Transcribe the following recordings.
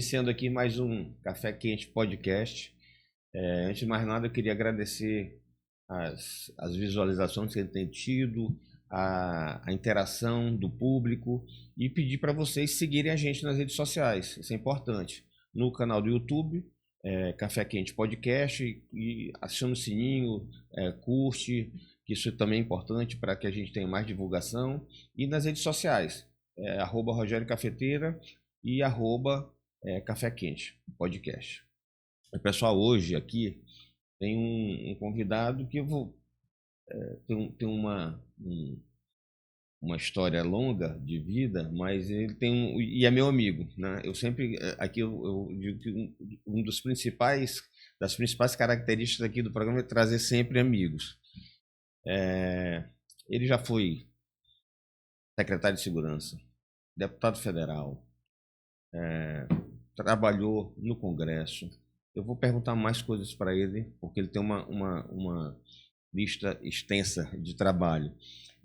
Iniciando aqui mais um Café Quente Podcast. Antes de mais nada, eu queria agradecer as visualizações que ele tem tido, a interação do público e pedir para vocês seguirem a gente nas redes sociais. Isso é importante. No canal do YouTube, Café Quente Podcast, e aciona o sininho, curte, que isso também é importante para que a gente tenha mais divulgação. E nas redes sociais, @Rogério Cafeteira e Café Quente Podcast. Pessoal, hoje aqui tem um convidado que eu vou tem uma história longa de vida, mas ele tem e é meu amigo, né? Eu sempre aqui eu digo que das principais características aqui do programa é trazer sempre amigos. Ele já foi secretário de segurança, deputado federal, trabalhou no Congresso. Eu vou perguntar mais coisas para ele, porque ele tem uma lista extensa de trabalho.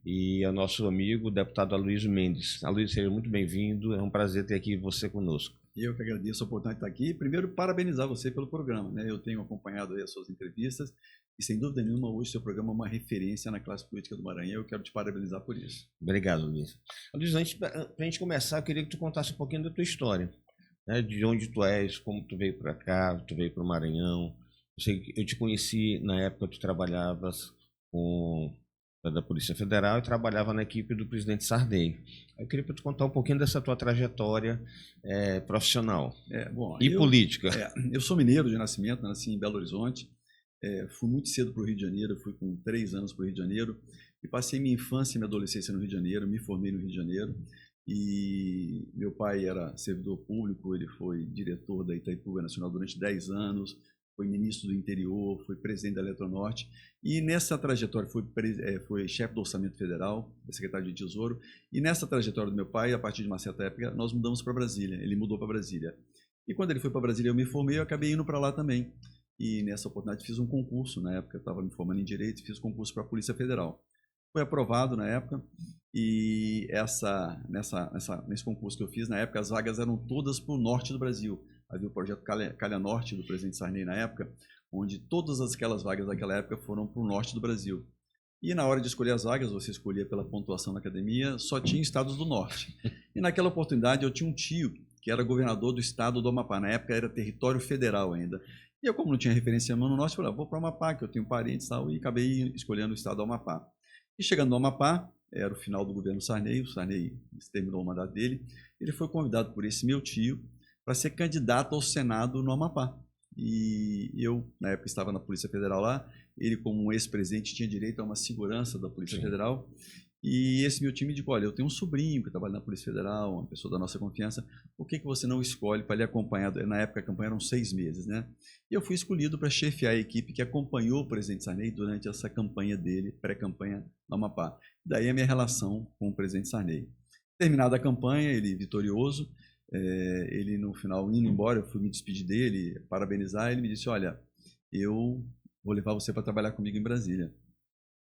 E é o nosso amigo, o deputado Aloysio Mendes. Aloysio, seja muito bem-vindo. É um prazer ter aqui você conosco. Eu que agradeço a oportunidade de estar aqui. Primeiro, parabenizar você pelo programa, né? Eu tenho acompanhado aí as suas entrevistas e, sem dúvida nenhuma, hoje o seu programa é uma referência na classe política do Maranhão. Eu quero te parabenizar por isso. Obrigado, Aloysio. Aloysio, antes para a gente começar, eu queria que tu contasse um pouquinho da tua história, né? De onde tu és, como tu veio para cá, tu veio para o Maranhão. Eu te conheci na época que tu trabalhavas da Polícia Federal e trabalhava na equipe do presidente Sarney. Eu queria te contar um pouquinho dessa tua trajetória profissional e política. Eu sou mineiro de nascimento, nasci em Belo Horizonte. Fui muito cedo para o Rio de Janeiro, fui com 3 anos para o Rio de Janeiro e passei minha infância e minha adolescência no Rio de Janeiro, me formei no Rio de Janeiro. E meu pai era servidor público, ele foi diretor da Itaipu Nacional durante 10 anos, foi ministro do interior, foi presidente da Eletronorte e nessa trajetória foi chefe do Orçamento Federal, secretário de Tesouro, e nessa trajetória do meu pai, a partir de uma certa época, nós mudamos para Brasília, ele mudou para Brasília. E quando ele foi para Brasília eu me formei, eu acabei indo para lá também. E nessa oportunidade fiz um concurso, na época eu estava me formando em Direito, fiz concurso para a Polícia Federal. Foi aprovado na época e nesse concurso que eu fiz, na época as vagas eram todas para o norte do Brasil. Havia o projeto Calha Norte do presidente Sarney na época, onde todas aquelas vagas daquela época foram para o norte do Brasil. E na hora de escolher as vagas, você escolhia pela pontuação da academia, só tinha estados do norte. E naquela oportunidade eu tinha um tio que era governador do estado do Amapá, na época era território federal ainda. E eu, como não tinha referência no norte, falei, vou para o Amapá, que eu tenho parentes e tal, e acabei escolhendo o estado do Amapá. E chegando no Amapá, era o final do governo Sarney, o Sarney terminou o mandato dele, ele foi convidado por esse meu tio para ser candidato ao Senado no Amapá. E eu, na época, estava na Polícia Federal lá, ele, como um ex-presidente, tinha direito a uma segurança da Polícia Federal, e esse meu time disse, olha, eu tenho um sobrinho que trabalha na Polícia Federal, uma pessoa da nossa confiança, por que você não escolhe para lhe acompanhar? Na época a campanha eram 6 meses, né? E eu fui escolhido para chefiar a equipe que acompanhou o presidente Sarney durante essa campanha dele, pré-campanha no Amapá. Daí a minha relação com o presidente Sarney. Terminada a campanha, ele vitorioso, ele no final indo embora, eu fui me despedir dele, parabenizar, ele me disse, olha, eu vou levar você para trabalhar comigo em Brasília.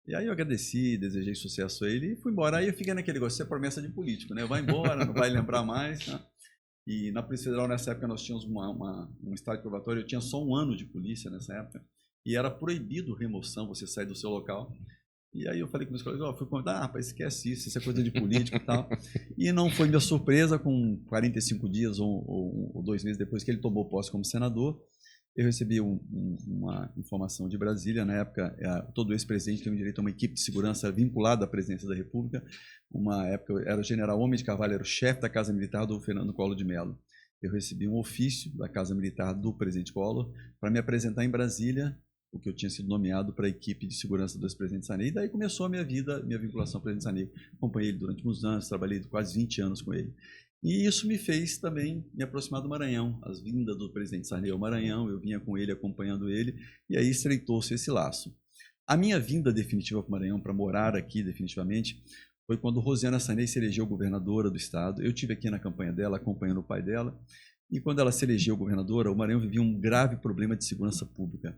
E aí eu agradeci, desejei sucesso a ele e fui embora. Aí eu fiquei naquele negócio, isso é promessa de político, né? Vai embora, não vai lembrar mais, né? E na Polícia Federal, nessa época, nós tínhamos um estágio probatório, eu tinha só 1 ano de polícia nessa época, e era proibido remoção, você sair do seu local. E aí eu falei com meus colegas, fui convidar, rapaz, esquece isso é coisa de político e tal. E não foi minha surpresa, com 45 dias ou 2 meses depois que ele tomou posse como senador, eu recebi uma informação de Brasília, na época, todo ex-presidente tem direito a uma equipe de segurança vinculada à presidência da República. Uma época, era o general Homem de Carvalho, era o chefe da Casa Militar do Fernando Collor de Mello. Eu recebi um ofício da Casa Militar do presidente Collor para me apresentar em Brasília, porque eu tinha sido nomeado para a equipe de segurança do ex-presidente Sarney. E daí começou a minha vida, minha vinculação com o presidente Sarney. Acompanhei ele durante muitos anos, trabalhei quase 20 anos com ele. E isso me fez também me aproximar do Maranhão. As vindas do presidente Sarney ao Maranhão, eu vinha com ele, acompanhando ele, e aí estreitou-se esse laço. A minha vinda definitiva para o Maranhão, para morar aqui definitivamente, foi quando Rosiana Sarney se elegeu governadora do estado. Eu estive aqui na campanha dela, acompanhando o pai dela, e quando ela se elegeu governadora, o Maranhão vivia um grave problema de segurança pública.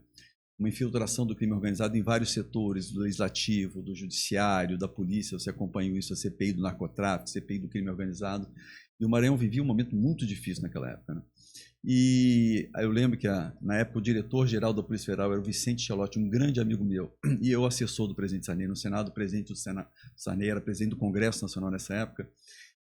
Uma infiltração do crime organizado em vários setores, do legislativo, do judiciário, da polícia. Você acompanhou isso, a CPI do narcotráfico, CPI do crime organizado. E o Maranhão vivia um momento muito difícil naquela época, né? E aí eu lembro que, na época, o diretor-geral da Polícia Federal era o Vicente Chelotti, um grande amigo meu, e eu assessor do presidente Sarney no Senado. O presidente do Senado, Sarney, era presidente do Congresso Nacional nessa época,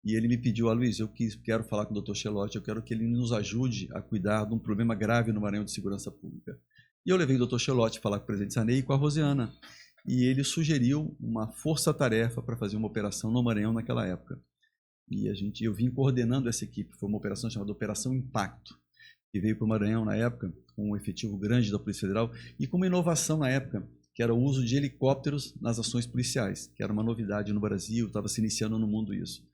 e ele me pediu: Luiz, eu quero falar com o Dr. Chelotti, eu quero que ele nos ajude a cuidar de um problema grave no Maranhão de segurança pública. E eu levei o Dr. Chelotti falar com o presidente Sarney e com a Rosiana, e ele sugeriu uma força-tarefa para fazer uma operação no Maranhão naquela época. E eu vim coordenando essa equipe. Foi uma operação chamada Operação Impacto, que veio para o Maranhão na época, com um efetivo grande da Polícia Federal e com uma inovação na época, que era o uso de helicópteros nas ações policiais, que era uma novidade no Brasil, estava se iniciando no mundo isso.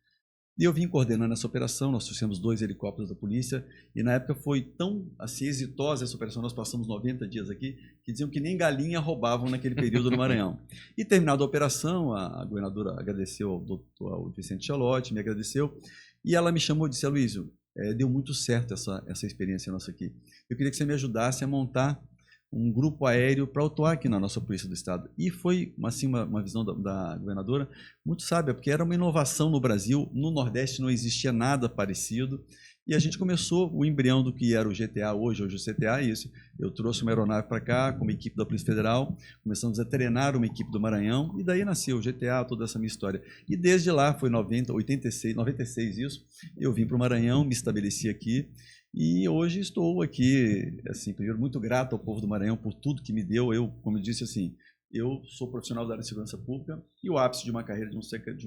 E eu vim coordenando essa operação. Nós trouxemos 2 helicópteros da polícia, e na época foi tão assim, exitosa essa operação, nós passamos 90 dias aqui, que diziam que nem galinha roubavam naquele período no Maranhão. E terminada a operação, a governadora agradeceu ao Vicente Chelotti, me agradeceu, e ela me chamou e disse: Aloysio, deu muito certo essa experiência nossa aqui. Eu queria que você me ajudasse a montar um grupo aéreo para atuar aqui na nossa Polícia do Estado. E foi assim, uma visão da governadora muito sábia, porque era uma inovação no Brasil. No Nordeste não existia nada parecido. E a gente começou o embrião do que era o GTA hoje o CTA, isso. Eu trouxe uma aeronave para cá, com uma equipe da Polícia Federal, começamos a treinar uma equipe do Maranhão, e daí nasceu o GTA, toda essa minha história. E desde lá, foi 96 isso, eu vim para o Maranhão, me estabeleci aqui, e hoje estou aqui, assim, primeiro, muito grato ao povo do Maranhão por tudo que me deu. Eu, como eu disse, assim, eu sou profissional da área de segurança pública, e o ápice de uma carreira de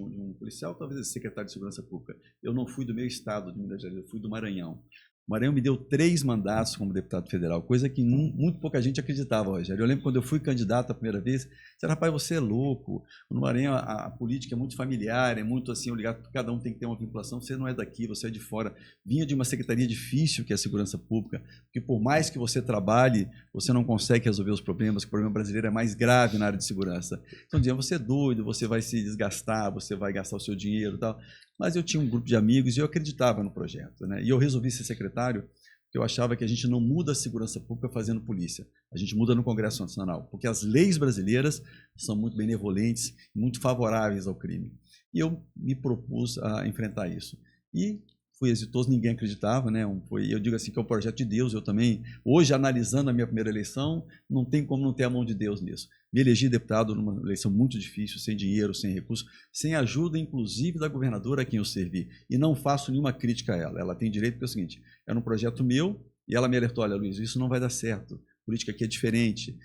um policial talvez seja secretário de segurança pública. Eu não fui do meu estado de Minas Gerais, eu fui do Maranhão. O Maranhão me deu 3 mandatos como deputado federal, coisa que muito pouca gente acreditava, Rogério. Eu lembro quando eu fui candidato a primeira vez, disseram: rapaz, você é louco. No Maranhão a política é muito familiar, é muito assim, cada um tem que ter uma vinculação. Você não é daqui, você é de fora. Vinha de uma secretaria difícil, que é a segurança pública, porque por mais que você trabalhe, você não consegue resolver os problemas, que o problema brasileiro é mais grave na área de segurança. Então diziam: você é doido, você vai se desgastar, você vai gastar o seu dinheiro e tal. Mas eu tinha um grupo de amigos e eu acreditava no projeto, né? E eu resolvi ser secretário, porque eu achava que a gente não muda a segurança pública fazendo polícia. A gente muda no Congresso Nacional, porque as leis brasileiras são muito benevolentes, muito favoráveis ao crime. E eu me propus a enfrentar isso. E fui exitoso, ninguém acreditava, né? Eu digo assim que é um projeto de Deus. Eu também, hoje, analisando a minha primeira eleição, não tem como não ter a mão de Deus nisso. Me elegi deputado numa eleição muito difícil, sem dinheiro, sem recursos, sem ajuda, inclusive, da governadora a quem eu servi. E não faço nenhuma crítica a ela. Ela tem direito, porque é o seguinte: era um projeto meu, e ela me alertou: olha, Luiz, isso não vai dar certo. A política aqui é diferente.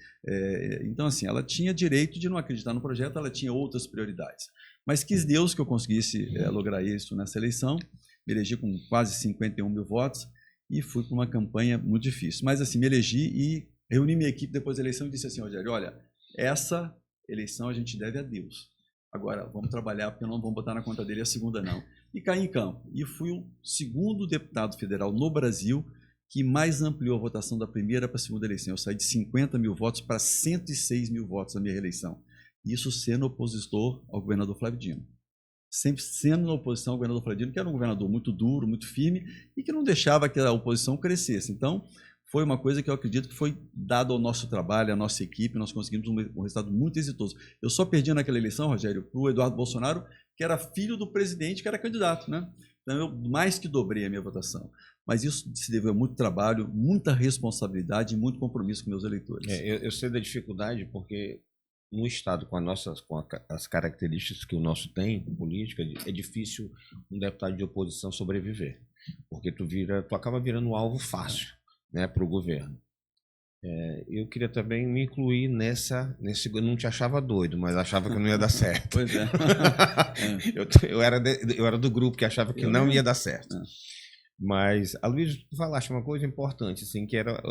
Então, assim, ela tinha direito de não acreditar no projeto, ela tinha outras prioridades. Mas quis Deus que eu conseguisse lograr isso nessa eleição. Me elegi com quase 51 mil votos e fui para uma campanha muito difícil. Mas, assim, me elegi e reuni minha equipe depois da eleição e disse assim: Rogério, olha, essa eleição a gente deve a Deus. Agora, vamos trabalhar, porque não vamos botar na conta dele a segunda, não. E caí em campo. E fui o 2º deputado federal no Brasil que mais ampliou a votação da primeira para a segunda eleição. Eu saí de 50 mil votos para 106 mil votos na minha reeleição. Isso sendo opositor ao governador Flávio Dino. Sempre sendo na oposição ao governador Flávio Dino, que era um governador muito duro, muito firme, e que não deixava que a oposição crescesse. Então, foi uma coisa que eu acredito que foi dado ao nosso trabalho, à nossa equipe. Nós conseguimos um resultado muito exitoso. Eu só perdi naquela eleição, Rogério, para o Eduardo Bolsonaro, que era filho do presidente, que era candidato, né? Então, eu mais que dobrei a minha votação. Mas isso se deveu a muito trabalho, muita responsabilidade e muito compromisso com meus eleitores. Eu sei da dificuldade, porque no Estado, com as características que o nosso tem, política, é difícil um deputado de oposição sobreviver. Porque tu acaba virando um alvo fácil, né, para o governo. Eu queria também me incluir eu não te achava doido, mas achava que não ia dar certo. Pois é. eu era do grupo que achava que não ia dar certo. Mas, Aloysio, tu falaste uma coisa importante, assim,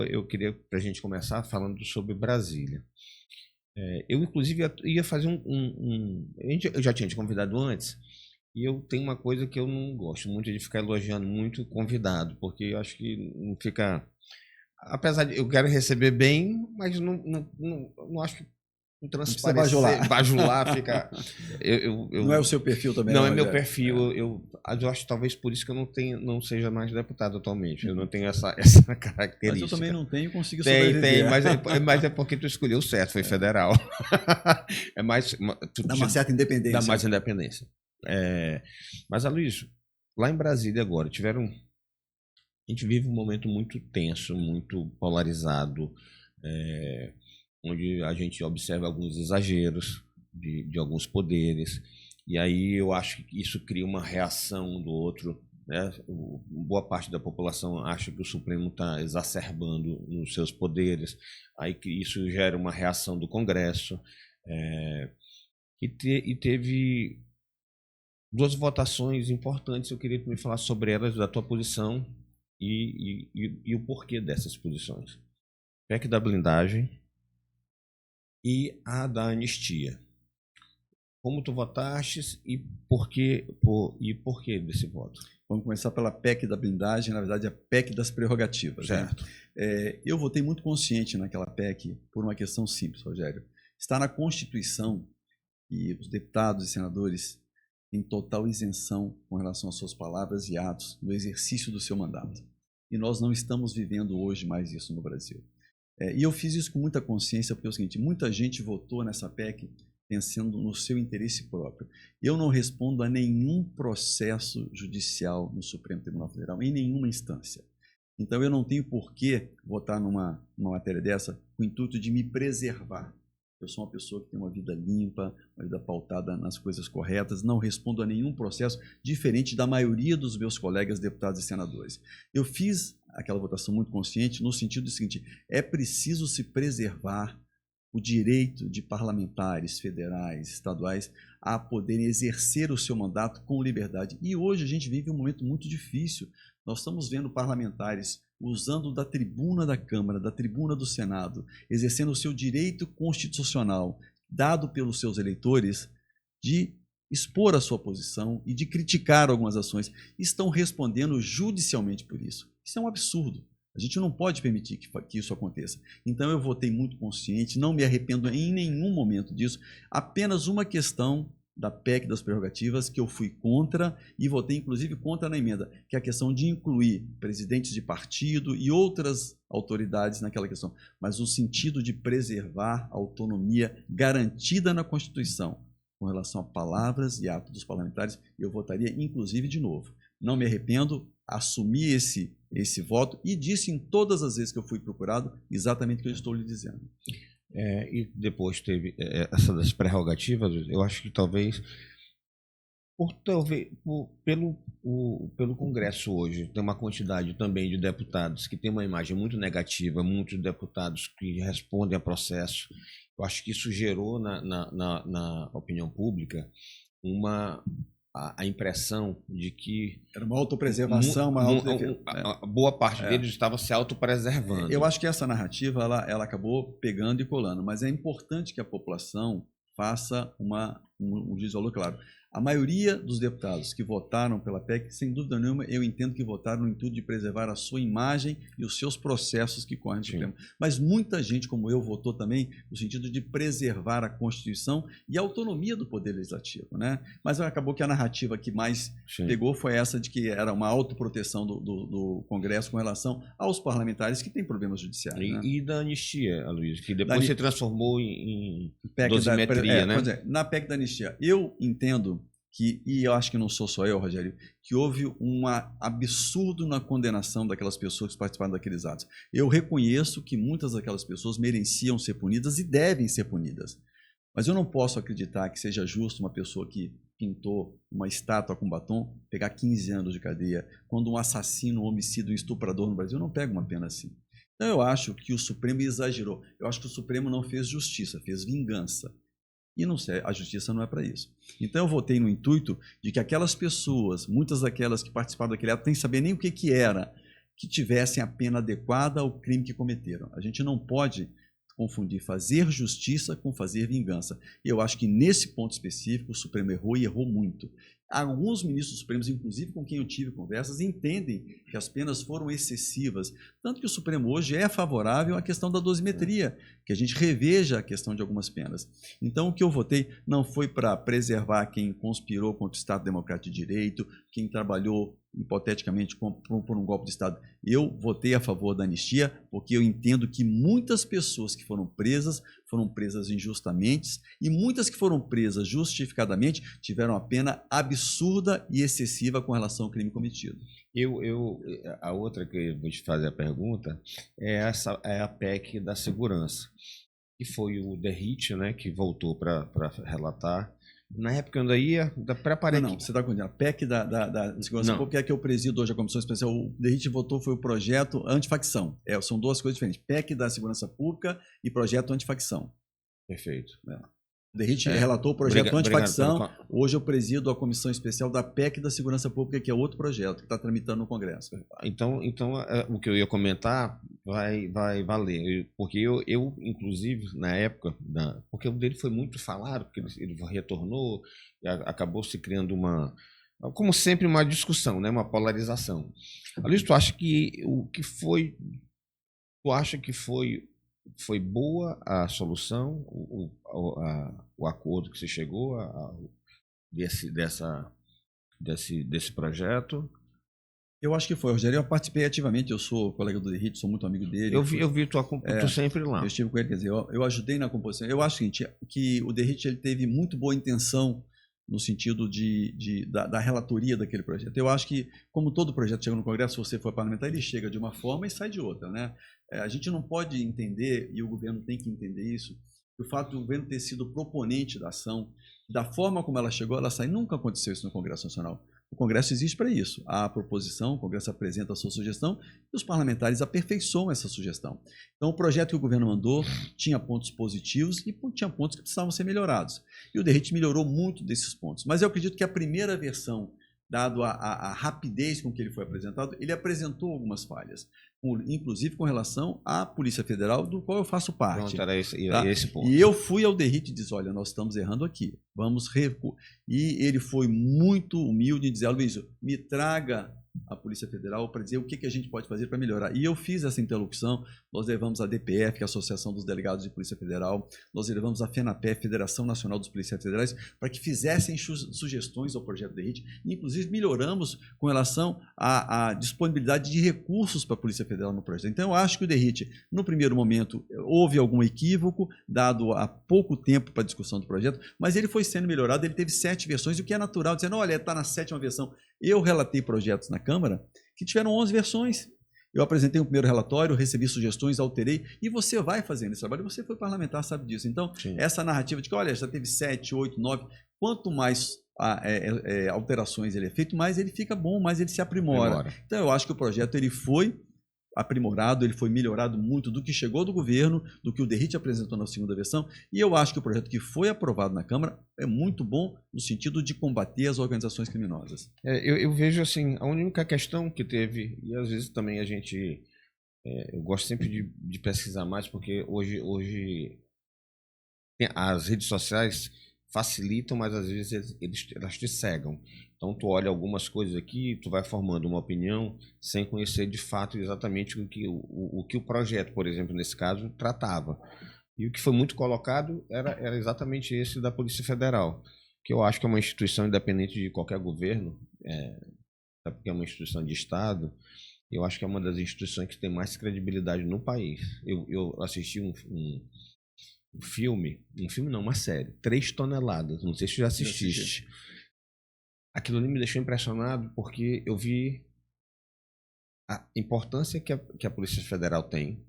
eu queria, para a gente começar falando sobre Brasília. Eu, inclusive, ia fazer eu já tinha te convidado antes, e eu tenho uma coisa que eu não gosto muito de ficar elogiando muito o convidado, porque eu acho que não fica... Apesar de eu quero receber bem, mas não acho que transparecer, bajular fica... Não é o seu perfil também? Não é meu perfil. Eu acho talvez por isso que eu não seja mais deputado atualmente. Eu não tenho essa característica. Mas eu também não tenho e consigo sobreviver. Tem, mas é porque tu escolheu certo, foi federal. É mais... Dá uma certa independência. Dá mais independência. Mas, Aloysio, lá em Brasília agora, tiveram A gente vive um momento muito tenso, muito polarizado, onde a gente observa alguns exageros de alguns poderes, e aí eu acho que isso cria uma reação um do outro, né? Boa parte da população acha que o Supremo está exacerbando nos seus poderes, aí que isso gera uma reação do Congresso, e teve duas votações importantes. Eu queria que me falasse sobre elas, da tua posição e o porquê dessas posições. PEC da blindagem e a da anistia. Como tu votaste e por quê desse voto? Vamos começar pela PEC da blindagem, na verdade a PEC das prerrogativas. Certo. Né? Eu votei muito consciente naquela PEC por uma questão simples, Rogério. Está na Constituição e os deputados e senadores têm total isenção com relação às suas palavras e atos no exercício do seu mandato. E nós não estamos vivendo hoje mais isso no Brasil. E eu fiz isso com muita consciência porque é o seguinte, muita gente votou nessa PEC pensando no seu interesse próprio. Eu não respondo a nenhum processo judicial no Supremo Tribunal Federal, em nenhuma instância. Então eu não tenho por que votar numa matéria dessa com o intuito de me preservar. Eu sou uma pessoa que tem uma vida limpa, uma vida pautada nas coisas corretas, não respondo a nenhum processo diferente da maioria dos meus colegas deputados e senadores. Eu fiz aquela votação muito consciente no sentido do seguinte, é preciso se preservar o direito de parlamentares federais, estaduais, a poderem exercer o seu mandato com liberdade. E hoje a gente vive um momento muito difícil. Nós estamos vendo parlamentares usando da tribuna da Câmara, da tribuna do Senado, exercendo o seu direito constitucional, dado pelos seus eleitores, de expor a sua posição e de criticar algumas ações. Estão respondendo judicialmente por isso. Isso é um absurdo. A gente não pode permitir que isso aconteça. Então eu votei muito consciente, não me arrependo em nenhum momento disso. Apenas uma questão da PEC das prerrogativas que eu fui contra e votei inclusive contra na emenda, que é a questão de incluir presidentes de partido e outras autoridades naquela questão, mas no sentido de preservar a autonomia garantida na Constituição com relação a palavras e atos dos parlamentares. Eu votaria inclusive de novo. Não me arrependo, assumi esse voto e disse em todas as vezes que eu fui procurado exatamente o que eu estou lhe dizendo. E depois teve essa das prerrogativas. Eu acho que talvez pelo Congresso hoje tem uma quantidade também de deputados que tem uma imagem muito negativa, muitos deputados que respondem a processo. Eu acho que isso gerou na opinião pública a impressão de que era uma autopreservação, boa parte deles estava se autopreservando. Eu acho que essa narrativa ela acabou pegando e colando, mas é importante que a população faça um juízo de valor claro. A maioria dos deputados que votaram pela PEC, sem dúvida nenhuma, eu entendo que votaram no intuito de preservar a sua imagem e os seus processos que correm no Supremo. Mas muita gente, como eu, votou também no sentido de preservar a Constituição e a autonomia do Poder Legislativo, né? Mas acabou que a narrativa que mais pegou foi essa de que era uma autoproteção do Congresso com relação aos parlamentares que têm problemas judiciais. E da anistia, Aloysio, que depois se transformou em dosimetria, né? Na PEC da anistia, eu entendo e eu acho que não sou só eu, Rogério, que houve um absurdo na condenação daquelas pessoas que participaram daqueles atos. Eu reconheço que muitas daquelas pessoas mereciam ser punidas e devem ser punidas. Mas eu não posso acreditar que seja justo uma pessoa que pintou uma estátua com batom pegar 15 anos de cadeia, quando um assassino, um homicida, um estuprador no Brasil não pega uma pena assim. Então eu acho que o Supremo exagerou. Eu acho que o Supremo não fez justiça, fez vingança. E não sei, a justiça não é para isso. Então eu votei no intuito de que aquelas pessoas, muitas daquelas que participaram daquele ato, sem saber nem o que era, que tivessem a pena adequada ao crime que cometeram. A gente não pode confundir fazer justiça com fazer vingança. E eu acho que nesse ponto específico o Supremo errou e errou muito. Alguns ministros supremos, inclusive com quem eu tive conversas, entendem que as penas foram excessivas. Tanto que o Supremo hoje é favorável à questão da dosimetria, que a gente reveja a questão de algumas penas. Então, o que eu votei não foi para preservar quem conspirou contra o Estado Democrático de Direito, quem trabalhou hipoteticamente por um golpe de Estado. Eu votei a favor da anistia porque eu entendo que muitas pessoas que foram presas foram presas injustamente e muitas que foram presas justificadamente tiveram a pena absurda e excessiva com relação ao crime cometido. A outra que eu vou te fazer a pergunta é a PEC da segurança, que foi o Derrite, né, que voltou para relatar. Na época eu ainda ia preparar. Não, você está com a PEC da segurança pública, que eu presido hoje a Comissão Especial. O Derrite votou foi o projeto antifacção. São duas coisas diferentes. PEC da segurança pública e projeto antifacção. Perfeito. O Derrite relatou o projeto antifacção. Hoje eu presido a Comissão Especial da PEC da segurança pública, que é outro projeto que está tramitando no Congresso. Então o que eu ia comentar vai valer. Porque eu inclusive, na época, porque o dele foi muito falado, porque ele retornou, e acabou se criando como sempre, uma discussão, né? Uma polarização. Aliás, tu acha que foi boa a solução, o acordo que se chegou desse projeto? Eu acho que foi, Rogério. Eu participei ativamente, eu sou colega do Derrite, sou muito amigo dele. Eu vi tu sempre lá. Eu estive com ele, quer dizer, eu ajudei na composição. Eu acho o seguinte, que o Derrite ele teve muito boa intenção no sentido da relatoria daquele projeto. Eu acho que, como todo projeto chega no Congresso, se você for parlamentar, ele chega de uma forma e sai de outra, né? A gente não pode entender, e o governo tem que entender isso, o fato do governo ter sido proponente da ação, da forma como ela chegou, ela sai. Nunca aconteceu isso no Congresso Nacional. O Congresso existe para isso. Há a proposição, o Congresso apresenta a sua sugestão e os parlamentares aperfeiçoam essa sugestão. Então, o projeto que o governo mandou tinha pontos positivos e tinha pontos que precisavam ser melhorados. E o Derrite melhorou muito desses pontos. Mas eu acredito que a primeira versão, dado a rapidez com que ele foi apresentado, ele apresentou algumas falhas, inclusive com relação à Polícia Federal, do qual eu faço parte. Pronto, era esse ponto. E eu fui ao Derrite e disse, olha, nós estamos errando aqui, vamos recuar. E ele foi muito humilde em dizer, Luiz, me traga a Polícia Federal para dizer o que a gente pode fazer para melhorar. E eu fiz essa interlocução, nós levamos a DPF, que é a Associação dos Delegados de Polícia Federal, nós levamos a FENAPEF, Federação Nacional dos Policiais Federais, para que fizessem sugestões ao projeto Derrite. Inclusive, melhoramos com relação à disponibilidade de recursos para a Polícia Federal no projeto. Então, eu acho que o Derrite, no primeiro momento, houve algum equívoco, dado há pouco tempo para a discussão do projeto, mas ele foi sendo melhorado, ele teve 7 versões, o que é natural, dizendo, olha, está na 7ª versão. Eu relatei projetos na Câmara que tiveram 11 versões. Eu apresentei um primeiro relatório, recebi sugestões, alterei, e você vai fazendo esse trabalho. Você foi parlamentar, sabe disso. Então, sim, essa narrativa de que, olha, já teve 7, 8, 9, quanto mais alterações ele é feito, mais ele fica bom, mais ele se aprimora. Então, eu acho que o projeto ele foi aprimorado, ele foi melhorado muito do que chegou do governo, do que o Derrite apresentou na 2ª versão, e eu acho que o projeto que foi aprovado na Câmara é muito bom no sentido de combater as organizações criminosas. Eu vejo assim, a única questão que teve, e às vezes também eu gosto sempre de pesquisar mais, porque hoje as redes sociais facilitam, mas às vezes elas te cegam. Então tu olha algumas coisas aqui, tu vai formando uma opinião sem conhecer de fato exatamente o que o projeto, por exemplo, nesse caso, tratava. E o que foi muito colocado era exatamente esse da Polícia Federal, que eu acho que é uma instituição independente de qualquer governo, porque é uma instituição de Estado. Eu acho que é uma das instituições que tem mais credibilidade no país. Eu assisti uma série, 3 toneladas, não sei se já assististe. Aquilo ali me deixou impressionado porque eu vi a importância que a Polícia Federal tem,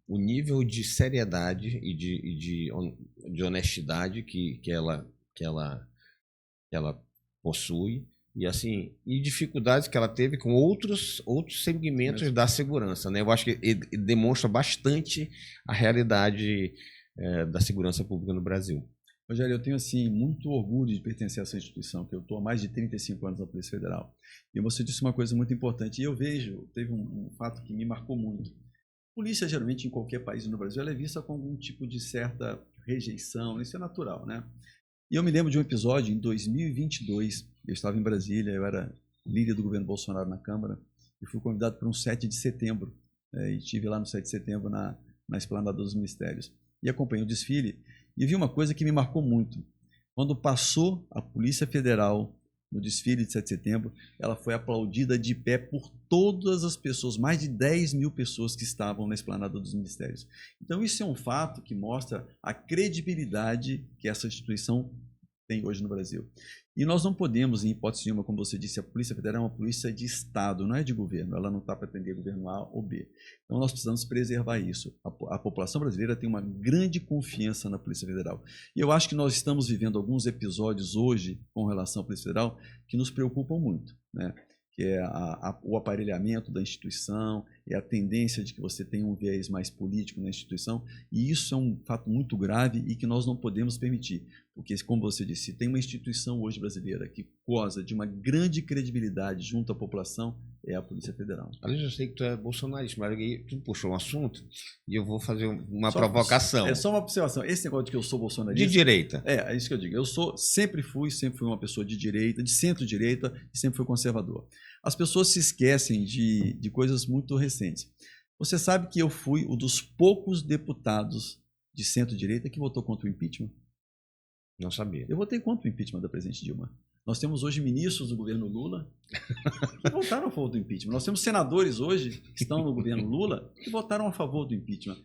o nível de seriedade e de honestidade que ela possui, e assim, e dificuldades que ela teve com outros segmentos da segurança, né? Eu acho que ele demonstra bastante a realidade da segurança pública no Brasil. Rogério, eu tenho assim muito orgulho de pertencer a essa instituição, que eu estou há mais de 35 anos na Polícia Federal. E você disse uma coisa muito importante, e eu vejo, teve um fato que me marcou muito. Polícia, geralmente, em qualquer país no Brasil, ela é vista com algum tipo de certa rejeição, isso é natural, né? E eu me lembro de um episódio, em 2022, eu estava em Brasília, eu era líder do governo Bolsonaro na Câmara, e fui convidado para um 7 de setembro, e estive lá no 7 de setembro na Esplanada dos Ministérios. E acompanhei o desfile, e vi uma coisa que me marcou muito. Quando passou a Polícia Federal no desfile de 7 de setembro, ela foi aplaudida de pé por todas as pessoas, mais de 10 mil pessoas que estavam na esplanada dos ministérios. Então isso é um fato que mostra a credibilidade que essa instituição tem hoje no Brasil. E nós não podemos, em hipótese nenhuma, como você disse, a Polícia Federal é uma polícia de Estado, não é de governo, ela não está para atender governo A ou B. Então nós precisamos preservar isso. A população brasileira tem uma grande confiança na Polícia Federal. E eu acho que nós estamos vivendo alguns episódios hoje com relação à Polícia Federal que nos preocupam muito, né? Que é o aparelhamento da instituição, é a tendência de que você tenha um viés mais político na instituição, e isso é um fato muito grave e que nós não podemos permitir, porque, como você disse, tem uma instituição hoje brasileira que goza de uma grande credibilidade junto à população, é a Polícia Federal. Aliás, eu sei que tu é bolsonarista, mas aí tu puxou um assunto e eu vou fazer uma provocação. É só uma observação. Esse negócio de que eu sou bolsonarista... De direita. É isso que eu digo. Eu sempre fui uma pessoa de direita, de centro-direita, e sempre fui conservador. As pessoas se esquecem de coisas muito recentes. Você sabe que eu fui um dos poucos deputados de centro-direita que votou contra o impeachment? Não sabia. Eu votei contra o impeachment da presidente Dilma. Nós temos hoje ministros do governo Lula que votaram a favor do impeachment. Nós temos senadores hoje que estão no governo Lula que votaram a favor do impeachment.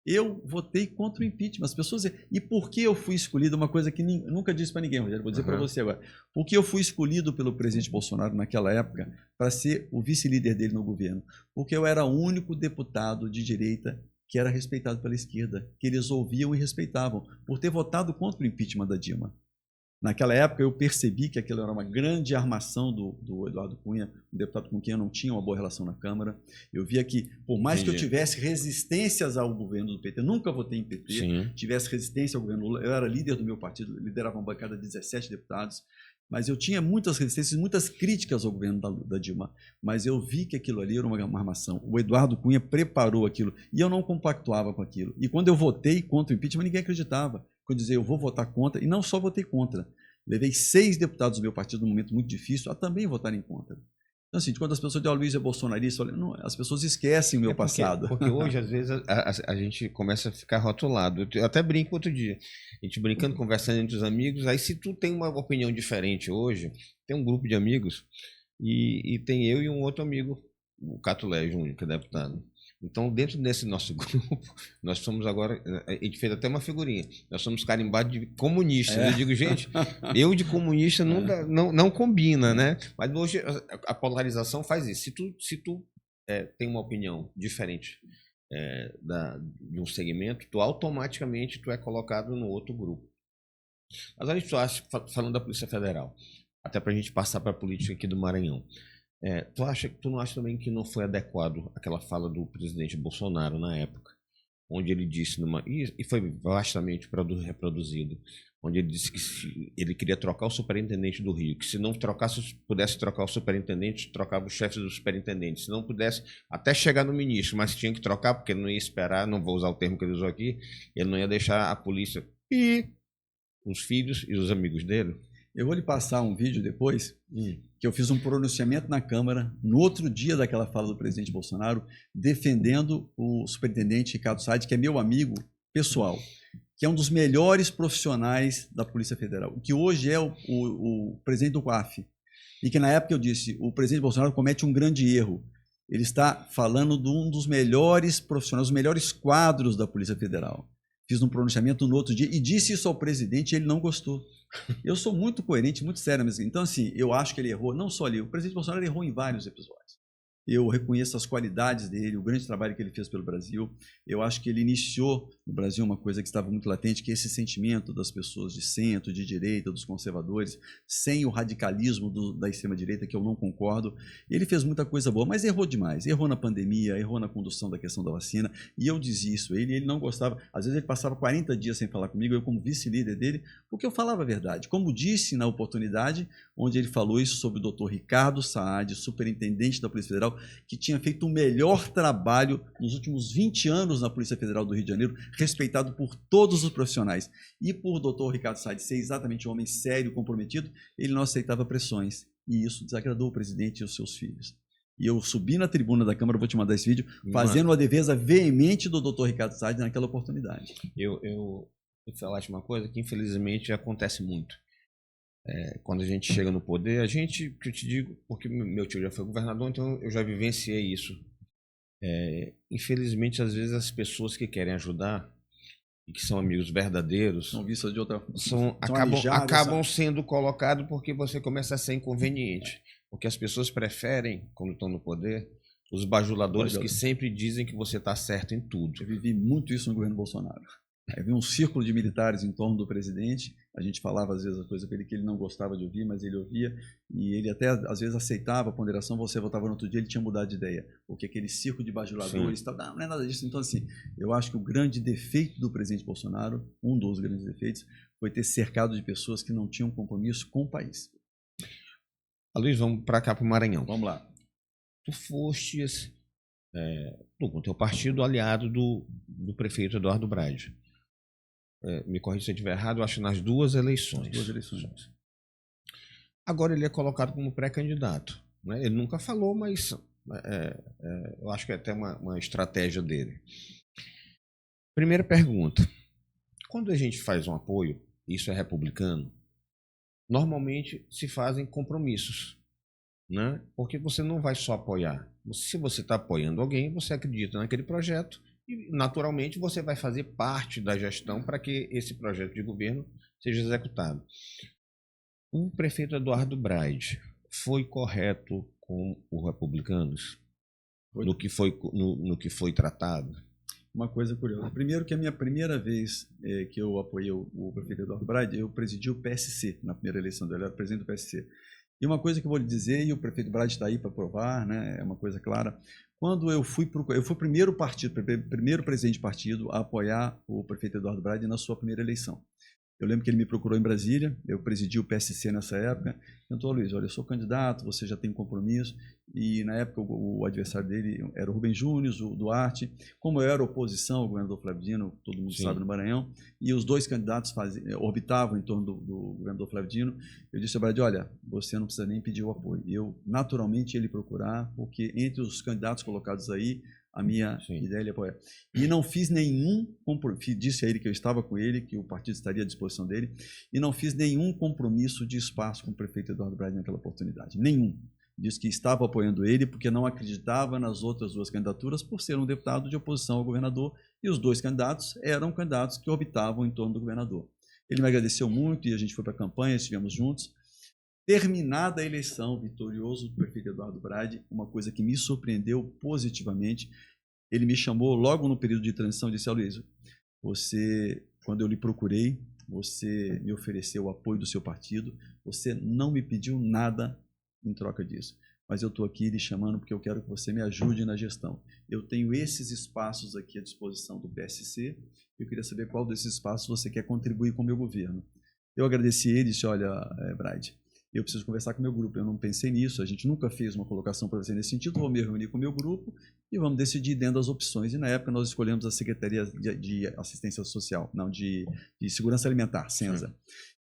Eu votei contra o impeachment. As pessoas dizem, e por que eu fui escolhido? Uma coisa que nunca disse para ninguém, Rogério, vou dizer para você agora. Por que eu fui escolhido pelo presidente Bolsonaro naquela época para ser o vice-líder dele no governo? Porque eu era o único deputado de direita que era respeitado pela esquerda, que eles ouviam e respeitavam, por ter votado contra o impeachment da Dilma. Naquela época eu percebi que aquilo era uma grande armação do Eduardo Cunha, um deputado com quem eu não tinha uma boa relação na Câmara. Eu via que, por mais que eu tivesse resistências ao governo do PT, nunca votei em PT, Sim. tivesse resistência ao governo Lula, eu era líder do meu partido, liderava uma bancada de 17 deputados, mas eu tinha muitas resistências, muitas críticas ao governo da Dilma, mas eu vi que aquilo ali era uma armação. O Eduardo Cunha preparou aquilo e eu não compactuava com aquilo. E quando eu votei contra o impeachment, ninguém acreditava. Quando eu dizia, eu vou votar contra, e não só votei contra, levei 6 deputados do meu partido num momento muito difícil a também votarem contra. Então, assim, quando as pessoas dizem, Luiz é bolsonarista, não, as pessoas esquecem o meu passado. Porque hoje, às vezes, a gente começa a ficar rotulado. Eu até brinco outro dia. A gente brincando, conversando entre os amigos. Aí, se tu tem uma opinião diferente hoje, tem um grupo de amigos, e tem eu e um outro amigo, o Catulé Júnior, que é deputado. Então, dentro desse nosso grupo, nós somos agora, a gente fez até uma figurinha, nós somos carimbados de comunistas. Eu digo, gente, eu de comunista não combina, né? Mas hoje a polarização faz isso. Se tu tem uma opinião diferente de um segmento, tu automaticamente tu é colocado no outro grupo. Mas a gente acha, falando da Polícia Federal, até para a gente passar para a política aqui do Maranhão, tu não acha também que não foi adequado aquela fala do presidente Bolsonaro na época, onde ele disse, e foi vastamente reproduzido, onde ele disse que ele queria trocar o superintendente do Rio, que se não pudesse trocar o superintendente, trocava o chefe do superintendente, se não pudesse até chegar no ministro, mas tinha que trocar, porque ele não ia esperar, não vou usar o termo que ele usou aqui, ele não ia deixar a polícia e os filhos e os amigos dele. Eu vou lhe passar um vídeo depois, que eu fiz um pronunciamento na Câmara, no outro dia daquela fala do presidente Bolsonaro, defendendo o superintendente Ricardo Saad, que é meu amigo pessoal, que é um dos melhores profissionais da Polícia Federal, que hoje é o presidente do COAF, e que na época eu disse, o presidente Bolsonaro comete um grande erro. Ele está falando de um dos melhores profissionais, os melhores quadros da Polícia Federal. Fiz um pronunciamento no outro dia e disse isso ao presidente e ele não gostou. Eu sou muito coerente, muito sério, mas então assim, eu acho que ele errou, não só ali, o presidente Bolsonaro errou em vários episódios. Eu reconheço as qualidades dele, o grande trabalho que ele fez pelo Brasil. Eu acho que ele iniciou no Brasil uma coisa que estava muito latente, que é esse sentimento das pessoas de centro, de direita, dos conservadores, sem o radicalismo da extrema-direita, que eu não concordo. Ele fez muita coisa boa, mas errou demais. Errou na pandemia, errou na condução da questão da vacina, e eu dizia isso. Ele não gostava. Às vezes ele passava 40 dias sem falar comigo, eu como vice-líder dele, porque eu falava a verdade. Como disse na oportunidade, onde ele falou isso sobre o Dr. Ricardo Saad, superintendente da Polícia Federal, que tinha feito o melhor trabalho nos últimos 20 anos na Polícia Federal do Rio de Janeiro, respeitado por todos os profissionais. E por Dr. Ricardo Saad ser exatamente um homem sério, comprometido, ele não aceitava pressões. E isso desagradou o presidente e os seus filhos. E eu subi na tribuna da Câmara, vou te mandar esse vídeo, fazendo uma defesa veemente do Dr. Ricardo Saad naquela oportunidade. Eu falaste uma coisa que infelizmente acontece muito. quando a gente chega no poder, que eu te digo, porque meu tio já foi governador, então eu já vivenciei isso. Infelizmente, às vezes as pessoas que querem ajudar e que são amigos verdadeiros São vistas de outra acabam sendo colocados porque você começa a ser inconveniente. Porque as pessoas preferem, quando estão no poder, os bajuladores que sempre dizem que você está certo em tudo. Eu vivi muito isso no governo Bolsonaro. Aí havia um círculo de militares em torno do presidente, a gente falava às vezes a coisa para ele que ele não gostava de ouvir, mas ele ouvia, e ele até às vezes aceitava a ponderação, você votava no outro dia, ele tinha mudado de ideia, porque aquele círculo de bajuladores, não é nada disso. Então assim, eu acho que o grande defeito do presidente Bolsonaro, um dos grandes defeitos, foi ter cercado de pessoas que não tinham compromisso com o país. Luiz, vamos para cá, para o Maranhão. Vamos lá. Tu fostes, com o teu partido, aliado do prefeito Eduardo Braide. Me corrija se eu estiver errado, eu acho nas duas eleições. Agora ele é colocado como pré-candidato. Né? Ele nunca falou, mas eu acho que é até uma estratégia dele. Primeira pergunta. Quando a gente faz um apoio, isso é republicano, normalmente se fazem compromissos. Né? Porque você não vai só apoiar. Se você está apoiando alguém, você acredita naquele projeto e, naturalmente, você vai fazer parte da gestão para que esse projeto de governo seja executado. O prefeito Eduardo Braide foi correto com os republicanos no que foi tratado? Uma coisa curiosa. Primeiro que a minha primeira vez que eu apoiei o prefeito Eduardo Braide, eu presidi o PSC na primeira eleição dele, eu era presidente do PSC. E uma coisa que eu vou lhe dizer, e o prefeito Braide está aí para provar, né, é uma coisa clara, quando eu fui o primeiro presidente de partido a apoiar o prefeito Eduardo Braide na sua primeira eleição. Eu lembro que ele me procurou em Brasília, eu presidi o PSC nessa época, perguntou: Luiz, olha, eu sou candidato, você já tem compromisso, e na época o adversário dele era o Rubem Júnior, o Duarte, como eu era oposição ao governador Flávio Dino, todo mundo sabe, no Maranhão, e os dois candidatos orbitavam em torno do governador Flávio Dino, eu disse ao Braide: olha, você não precisa nem pedir o apoio, eu naturalmente ia lhe procurar, porque entre os candidatos colocados aí, a minha ideia ele apoia. E não fiz nenhum compromisso, disse a ele que eu estava com ele, que o partido estaria à disposição dele, e não fiz nenhum compromisso de espaço com o prefeito Eduardo Braide naquela oportunidade. Nenhum. Disse que estava apoiando ele porque não acreditava nas outras duas candidaturas por ser um deputado de oposição ao governador, e os dois candidatos eram candidatos que orbitavam em torno do governador. Ele me agradeceu muito e a gente foi para a campanha, estivemos juntos. Terminada a eleição, vitorioso do prefeito Eduardo Braide, uma coisa que me surpreendeu positivamente, ele me chamou logo no período de transição e disse: Luiz, quando eu lhe procurei, você me ofereceu o apoio do seu partido, você não me pediu nada em troca disso, mas eu estou aqui lhe chamando porque eu quero que você me ajude na gestão. Eu tenho esses espaços aqui à disposição do PSC, eu queria saber qual desses espaços você quer contribuir com o meu governo. Eu agradeci ele e disse: olha, Braide, eu preciso conversar com o meu grupo, eu não pensei nisso, a gente nunca fez uma colocação para você nesse sentido, vou me reunir com o meu grupo e vamos decidir dentro das opções. E na época nós escolhemos a Secretaria de Assistência Social, não, de Segurança Alimentar, Sensa.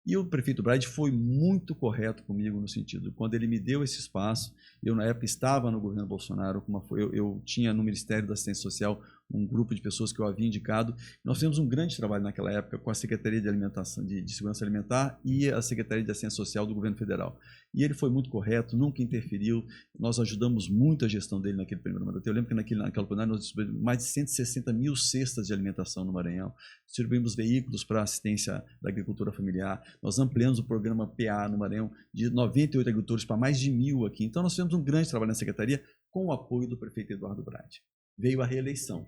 E o prefeito Braide foi muito correto comigo no sentido, quando ele me deu esse espaço, eu na época estava no governo Bolsonaro, eu tinha no Ministério da Assistência Social um grupo de pessoas que eu havia indicado. Nós fizemos um grande trabalho naquela época com a Secretaria de Alimentação, de Segurança Alimentar e a Secretaria de Assistência Social do Governo Federal. E ele foi muito correto, nunca interferiu, nós ajudamos muito a gestão dele naquele primeiro mandato. Eu lembro que naquela oportunidade nós distribuímos mais de 160 mil cestas de alimentação no Maranhão, distribuímos veículos para assistência da agricultura familiar, nós ampliamos o programa PA no Maranhão de 98 agricultores para mais de 1.000 aqui. Então nós fizemos um grande trabalho na Secretaria com o apoio do prefeito Eduardo Braide. Veio a reeleição.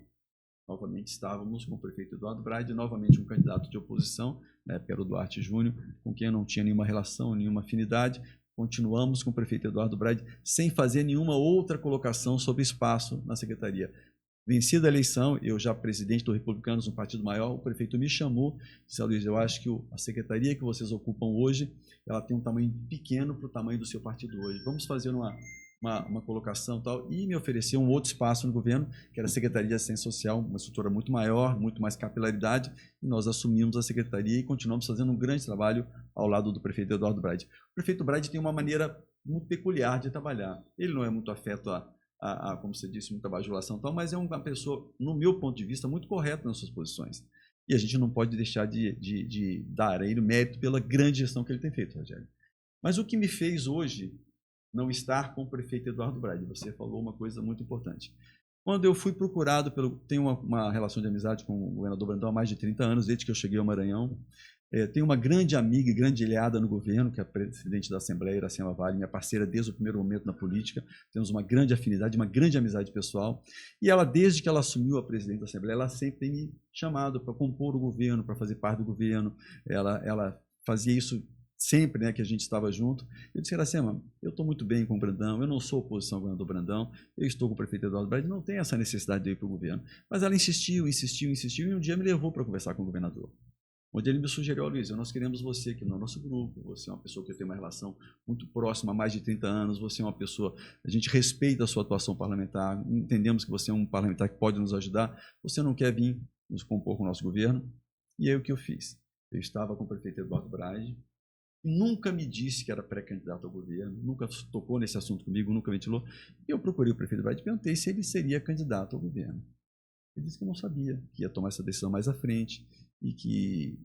Novamente estávamos com o prefeito Eduardo Braide, novamente um candidato de oposição, na época era o Duarte Júnior, com quem eu não tinha nenhuma relação, nenhuma afinidade. Continuamos com o prefeito Eduardo Braide, sem fazer nenhuma outra colocação sobre espaço na secretaria. Vencida a eleição, eu já presidente do Republicanos, um partido maior, o prefeito me chamou e disse: Luiz, eu acho que a secretaria que vocês ocupam hoje, ela tem um tamanho pequeno para o tamanho do seu partido hoje. Vamos fazer uma colocação e tal, e me ofereceu um outro espaço no governo, que era a Secretaria de Assistência Social, uma estrutura muito maior, muito mais capilaridade, e nós assumimos a secretaria e continuamos fazendo um grande trabalho ao lado do prefeito Eduardo Braide. O prefeito Braide tem uma maneira muito peculiar de trabalhar. Ele não é muito afeto como você disse, muita bajulação e tal, mas é uma pessoa, no meu ponto de vista, muito correta nas suas posições. E a gente não pode deixar de dar a ele o mérito pela grande gestão que ele tem feito, Rogério. Mas o que me fez hoje não estar com o prefeito Eduardo Braide, você falou uma coisa muito importante. Quando eu fui procurado, tenho uma relação de amizade com o governador Brandão há mais de 30 anos, desde que eu cheguei ao Maranhão. Tenho uma grande amiga e grande aliada no governo, que é a presidente da Assembleia, Iracema Vale, minha parceira desde o primeiro momento na política. Temos uma grande afinidade, uma grande amizade pessoal. E ela, desde que ela assumiu a presidente da Assembleia, ela sempre tem me chamado para compor o governo, para fazer parte do governo. Ela fazia isso sempre, né, que a gente estava junto. Eu disse, Iracema, eu estou muito bem com o Brandão, eu não sou oposição ao governador Brandão, eu estou com o prefeito Eduardo Braide, não tem essa necessidade de ir para o governo. Mas ela insistiu, e um dia me levou para conversar com o governador. Onde ele me sugeriu, Luiz, nós queremos você aqui no nosso grupo, você é uma pessoa que eu tenho uma relação muito próxima há mais de 30 anos, você é uma pessoa, a gente respeita a sua atuação parlamentar, entendemos que você é um parlamentar que pode nos ajudar, você não quer vir nos compor com o nosso governo? E aí o que eu fiz? Eu estava com o prefeito Eduardo Braide, nunca me disse que era pré-candidato ao governo, nunca tocou nesse assunto comigo, nunca ventilou, e eu procurei o prefeito Braide e perguntei se ele seria candidato ao governo. Ele disse que não sabia, que ia tomar essa decisão mais à frente, e que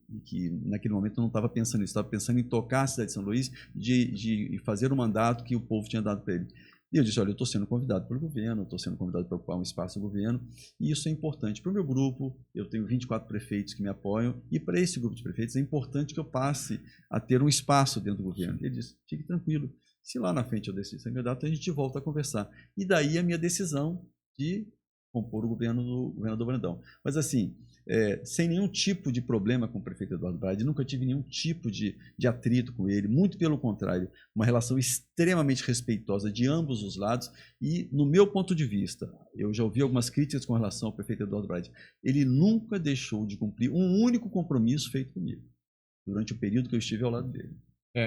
naquele momento eu não estava pensando nisso, estava pensando em tocar a cidade de São Luís, de fazer o mandato que o povo tinha dado para ele. E eu disse, olha, eu estou sendo convidado pelo governo, estou sendo convidado para ocupar um espaço no governo, e isso é importante para o meu grupo. Eu tenho 24 prefeitos que me apoiam, e para esse grupo de prefeitos é importante que eu passe a ter um espaço dentro do governo. Ele disse, fique tranquilo, se lá na frente eu decidir ser candidato, a gente volta a conversar. E daí a minha decisão de compor o governo do governador Brandão. Mas assim, sem nenhum tipo de problema com o prefeito Eduardo Braide, nunca tive nenhum tipo de atrito com ele, muito pelo contrário, uma relação extremamente respeitosa de ambos os lados e, no meu ponto de vista, eu já ouvi algumas críticas com relação ao prefeito Eduardo Braide, ele nunca deixou de cumprir um único compromisso feito comigo, durante o período que eu estive ao lado dele.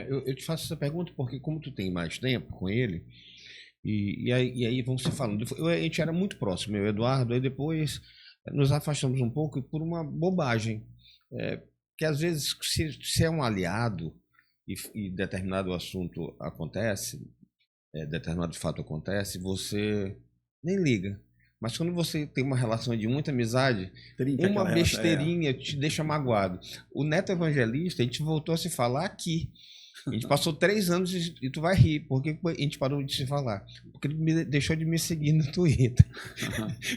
Eu te faço essa pergunta porque, como tu tem mais tempo com ele, e aí vamos se falando. A gente era muito próximo, eu e o Eduardo, aí depois nos afastamos um pouco por uma bobagem. Que às vezes, se é um aliado e determinado assunto acontece, determinado fato acontece, você nem liga. Mas quando você tem uma relação de muita amizade, uma besteirinha te deixa magoado. O Neto Evangelista, a gente voltou a se falar aqui. A gente passou 3 anos e tu vai rir, porque a gente parou de se falar. Porque ele deixou de me seguir no Twitter.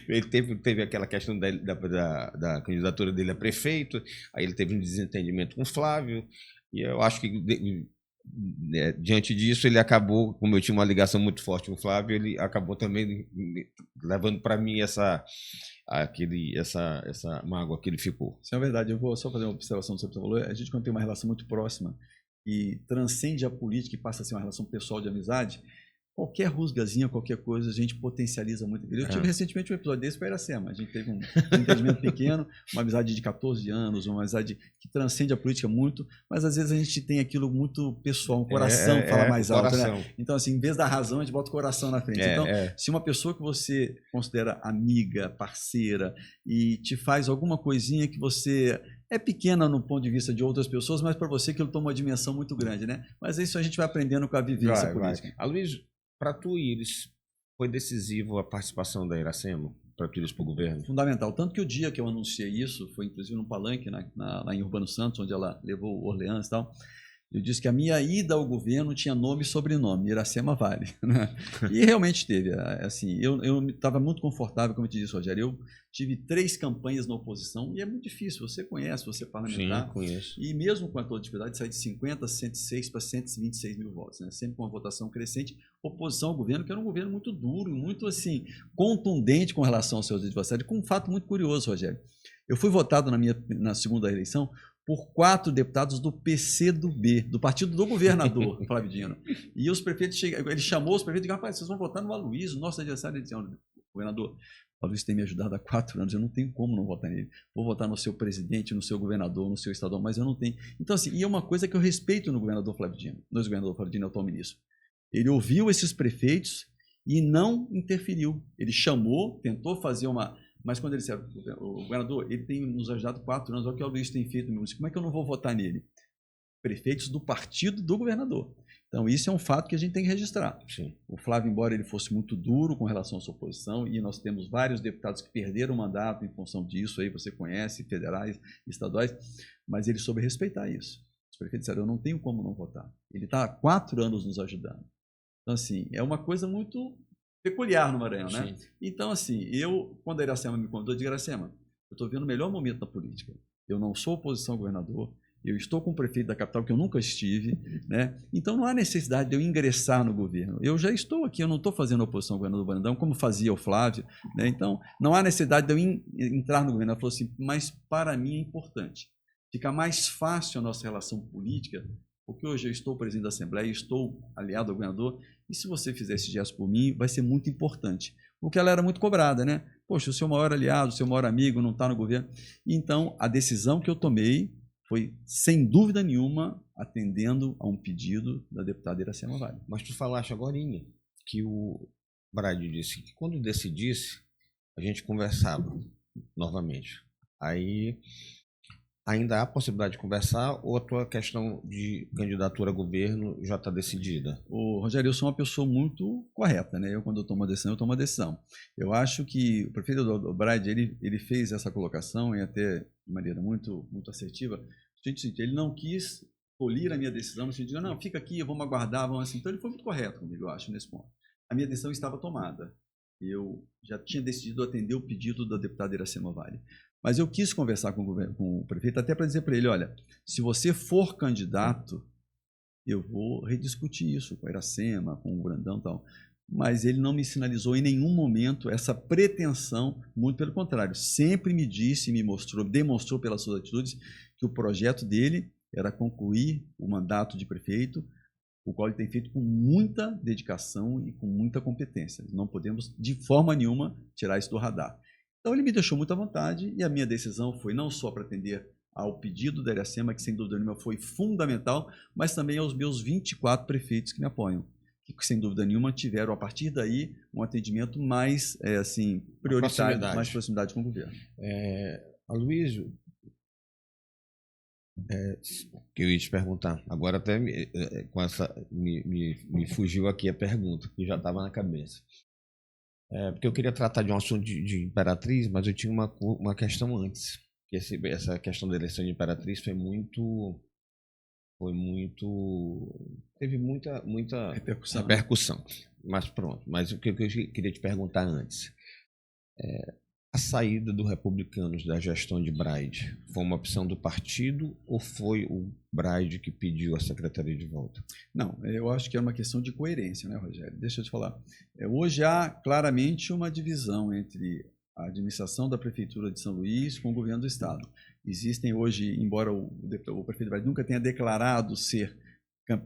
Ele teve aquela questão da candidatura dele a prefeito, aí ele teve um desentendimento com o Flávio, e eu acho que diante disso ele acabou, como eu tinha uma ligação muito forte com o Flávio, ele acabou também levando para mim essa mágoa que ele ficou. Isso é verdade. Eu vou só fazer uma observação sobre o que você falou. A gente, quando tem uma relação muito próxima e transcende a política e passa a ser uma relação pessoal de amizade, qualquer rusgazinha, qualquer coisa, a gente potencializa muito. Eu tive recentemente um episódio desse com a Iracema. A gente teve um entendimento pequeno, uma amizade de 14 anos, uma amizade que transcende a política muito, mas às vezes a gente tem aquilo muito pessoal, um coração fala mais alto, né? Então, assim, em vez da razão, a gente bota o coração na frente. Então, se uma pessoa que você considera amiga, parceira, e te faz alguma coisinha que você é pequena no ponto de vista de outras pessoas, mas para você aquilo toma uma dimensão muito grande, né? Mas isso a gente vai aprendendo com a vivência política. Luiz, para tu ires, foi decisivo a participação da Iracema para tu ires para o governo? Fundamental. Tanto que o dia que eu anunciei isso, foi inclusive num palanque lá em Urbano Santos, onde ela levou o Orleans e tal, eu disse que a minha ida ao governo tinha nome e sobrenome, Iracema Vale. Né? E realmente teve. Assim, eu estava muito confortável, como eu te disse, Rogério. Eu tive 3 campanhas na oposição e é muito difícil. Você conhece, você é parlamentar. Sim, conheço. E mesmo com a tua dificuldade, sai de 50, 106 para 126 mil votos. Né? Sempre com uma votação crescente. Oposição ao governo, que era um governo muito duro, muito assim, contundente com relação aos seus adversários. Com um fato muito curioso, Rogério. Eu fui votado na segunda eleição por 4 deputados do PCdoB, do partido do governador, Flávio Dino. E os prefeitos ele chamou os prefeitos e disse, rapaz, vocês vão votar no Aloysio, nosso adversário. Ele disse, governador, o Aloysio tem me ajudado há 4 anos, eu não tenho como não votar nele. Vou votar no seu presidente, no seu governador, no seu estadual, mas eu não tenho. Então, assim, e é uma coisa que eu respeito no governador Flávio Dino, no governador Flávio Dino, atual ministro. Ele ouviu esses prefeitos e não interferiu. Ele chamou, tentou fazer uma... Mas quando ele disse, o governador, ele tem nos ajudado 4 anos, olha o que o Aloysio tem feito no município, como é que eu não vou votar nele? Prefeitos do partido do governador. Então, isso é um fato que a gente tem que registrar. Sim. O Flávio, embora ele fosse muito duro com relação à sua posição, e nós temos vários deputados que perderam o mandato em função disso, aí você conhece, federais, estaduais, mas ele soube respeitar isso. Os prefeitos disseram, eu não tenho como não votar. Ele está há 4 anos nos ajudando. Então, assim, é uma coisa muito peculiar no Maranhão, né? Sim. Então, assim, quando a Iracema me convidou, eu disse, Iracema, eu estou vendo o melhor momento da política. Eu não sou oposição ao governador, eu estou com o prefeito da capital, que eu nunca estive, né? Então não há necessidade de eu ingressar no governo. Eu já estou aqui, eu não estou fazendo oposição ao governador Brandão, como fazia o Flávio, né? Então não há necessidade de eu entrar no governo. Ela falou assim, mas para mim é importante. Fica mais fácil a nossa relação política, porque hoje eu estou presidente da Assembleia, estou aliado ao governador, e se você fizer esse gesto por mim, vai ser muito importante. Porque ela era muito cobrada, né? Poxa, o seu maior aliado, o seu maior amigo não está no governo. Então, a decisão que eu tomei foi, sem dúvida nenhuma, atendendo a um pedido da deputada Iracema Vale. Mas tu falaste agorinha que o Brade disse que quando decidisse, a gente conversava novamente. Aí ainda há possibilidade de conversar ou a tua questão de candidatura a governo já está decidida? O Rogério, eu sou uma pessoa muito correta, né? Quando eu tomo uma decisão, eu tomo uma decisão. Eu acho que o prefeito do Brade, ele fez essa colocação e até de maneira muito, muito assertiva. Gente, ele não quis polir a minha decisão, no sentido de, não, fica aqui, vamos aguardar, vamos assim. Então ele foi muito correto comigo, eu acho, nesse ponto. A minha decisão estava tomada. Eu já tinha decidido atender o pedido da deputada Iracema Vale. Mas eu quis conversar com o prefeito até para dizer para ele, olha, se você for candidato, eu vou rediscutir isso com a Iracema, com o Brandão e tal. Mas ele não me sinalizou em nenhum momento essa pretensão, muito pelo contrário, sempre me disse, me mostrou, demonstrou pelas suas atitudes que o projeto dele era concluir o mandato de prefeito, o qual ele tem feito com muita dedicação e com muita competência. Não podemos, de forma nenhuma, tirar isso do radar. Então ele me deixou muito à vontade e a minha decisão foi não só para atender ao pedido da Iracema, que sem dúvida nenhuma foi fundamental, mas também aos meus 24 prefeitos que me apoiam, que sem dúvida nenhuma tiveram a partir daí um atendimento mais assim, prioritário, mais proximidade com o governo. Aloysio, que eu ia te perguntar, agora até com essa me fugiu aqui a pergunta, que já estava na cabeça. Porque eu queria tratar de um assunto de Imperatriz, mas eu tinha uma questão antes. Que essa questão da eleição de Imperatriz teve muita repercussão. Mas pronto. Mas o que eu queria te perguntar antes, a saída do Republicanos da gestão de Brade foi uma opção do partido ou foi o Brade que pediu a secretaria de volta? Não, eu acho que é uma questão de coerência, né, Rogério? Deixa eu te falar. Hoje há claramente uma divisão entre a administração da Prefeitura de São Luís com o governo do Estado. Existem hoje, embora o prefeito de Brade nunca tenha declarado ser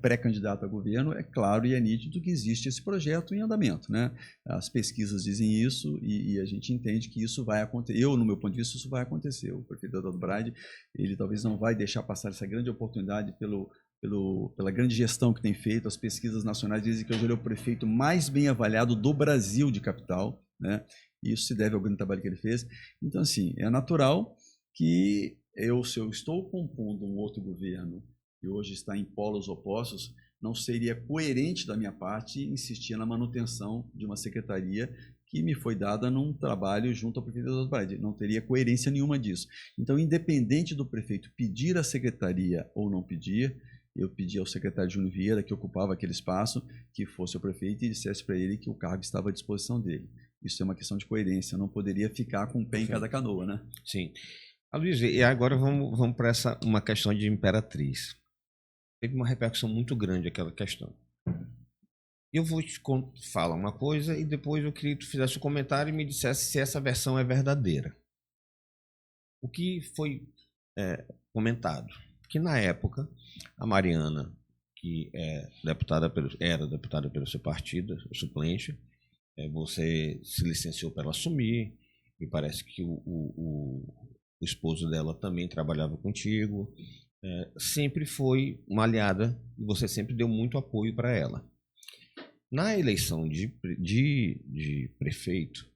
pré-candidato a governo, é claro e é nítido que existe esse projeto em andamento, né? As pesquisas dizem isso e a gente entende que isso vai acontecer. Eu, no meu ponto de vista, isso vai acontecer. O prefeito Eduardo Brade, ele talvez não vai deixar passar essa grande oportunidade pela grande gestão que tem feito. As pesquisas nacionais dizem que hoje ele é o prefeito mais bem avaliado do Brasil de capital, né? Isso se deve ao grande trabalho que ele fez. Então, assim, é natural que se eu estou compondo um outro governo que hoje está em polos opostos, não seria coerente da minha parte insistir na manutenção de uma secretaria que me foi dada num trabalho junto ao prefeito Eduardo Brade. Não teria coerência nenhuma disso. Então, independente do prefeito pedir a secretaria ou não pedir, eu pedi ao secretário Júnior Vieira, que ocupava aquele espaço, que fosse o prefeito e dissesse para ele que o cargo estava à disposição dele. Isso é uma questão de coerência. Eu não poderia ficar com o pé em cada canoa, né? Sim. Aloysio, e agora vamos para uma questão de Imperatriz. Teve uma repercussão muito grande aquela questão. Eu vou te falar uma coisa e depois eu queria que tu fizesse um comentário e me dissesse se essa versão é verdadeira. O que foi comentado? Que na época, a Mariana, que era deputada pelo seu partido, suplente, você se licenciou para ela assumir, me parece que o esposo dela também trabalhava contigo, sempre foi uma aliada e você sempre deu muito apoio para ela. Na eleição de prefeito,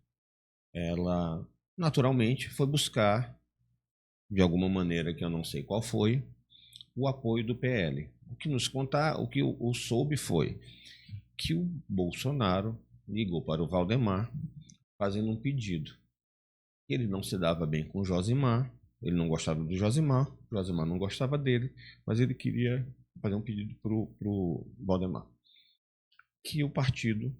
ela naturalmente foi buscar, de alguma maneira que eu não sei qual foi, o apoio do PL. o que eu soube foi que o Bolsonaro ligou para o Valdemar fazendo um pedido. Ele não se dava bem com o Josimar, ele não gostava do Josimar, o Josimar não gostava dele, mas ele queria fazer um pedido para o Valdemar. Que o partido,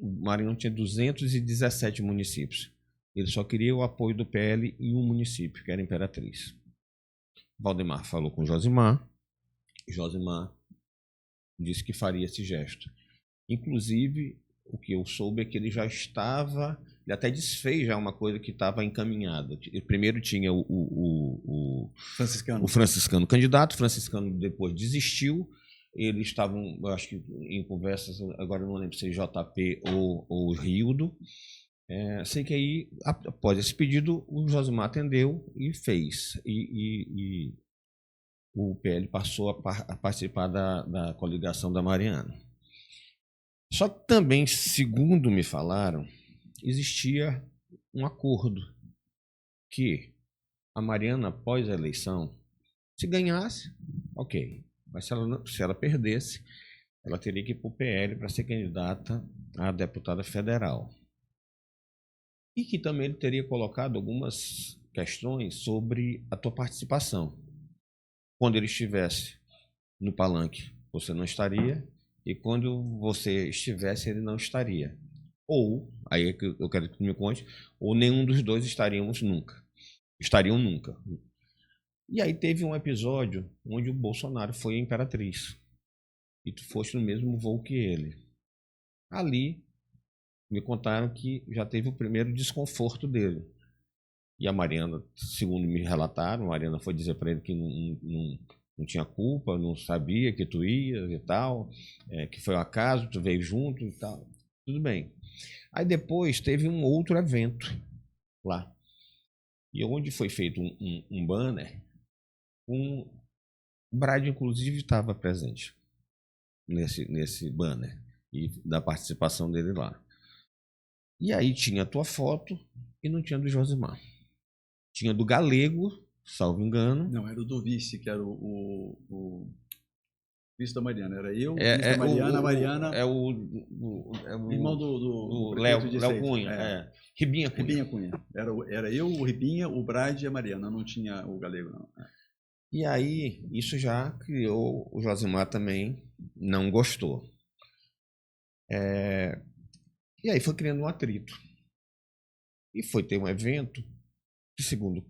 o Maranhão tinha 217 municípios, ele só queria o apoio do PL em um município, que era Imperatriz. Valdemar falou com Josimar disse que faria esse gesto. Inclusive, o que eu soube é que ele até desfez já uma coisa que estava encaminhada. Primeiro tinha o franciscano candidato, o franciscano depois desistiu, eles estavam, eu acho que em conversas, agora não lembro se é JP ou Rildo. Sei que aí, após esse pedido, o Josimar atendeu e fez. E o PL passou a participar da coligação da Mariana. Só que também, segundo me falaram, existia um acordo que a Mariana, após a eleição, se ganhasse, ok. Mas se ela perdesse, ela teria que ir para o PL para ser candidata a deputada federal. E que também ele teria colocado algumas questões sobre a tua participação. Quando ele estivesse no palanque, você não estaria, e quando você estivesse, ele não estaria. Ou, aí é que eu quero que tu me conte, ou nenhum dos dois estariam nunca. E aí teve um episódio onde o Bolsonaro foi a Imperatriz. E tu foste no mesmo voo que ele. Ali, me contaram que já teve o primeiro desconforto dele. E a Mariana, segundo me relataram, a Mariana foi dizer para ele que não tinha culpa, não sabia que tu ia e tal, que foi um acaso, tu veio junto e tal. Tudo bem. Aí depois teve um outro evento lá. E onde foi feito um banner, o Brad, inclusive, estava presente nesse banner e da participação dele lá. E aí tinha a tua foto e não tinha do Josimar. Tinha do Galego, salvo engano. Não, era o do vice, que era o vice da Mariana. Era eu, o vice da Mariana, a Mariana... irmão do Léo Cunha. Ribinha Cunha. Era eu, o Ribinha, o Brad e a Mariana. Não tinha o Galego, não. E aí, isso já criou... O Josimar também não gostou. E aí foi criando um atrito. E foi ter um evento que, segundo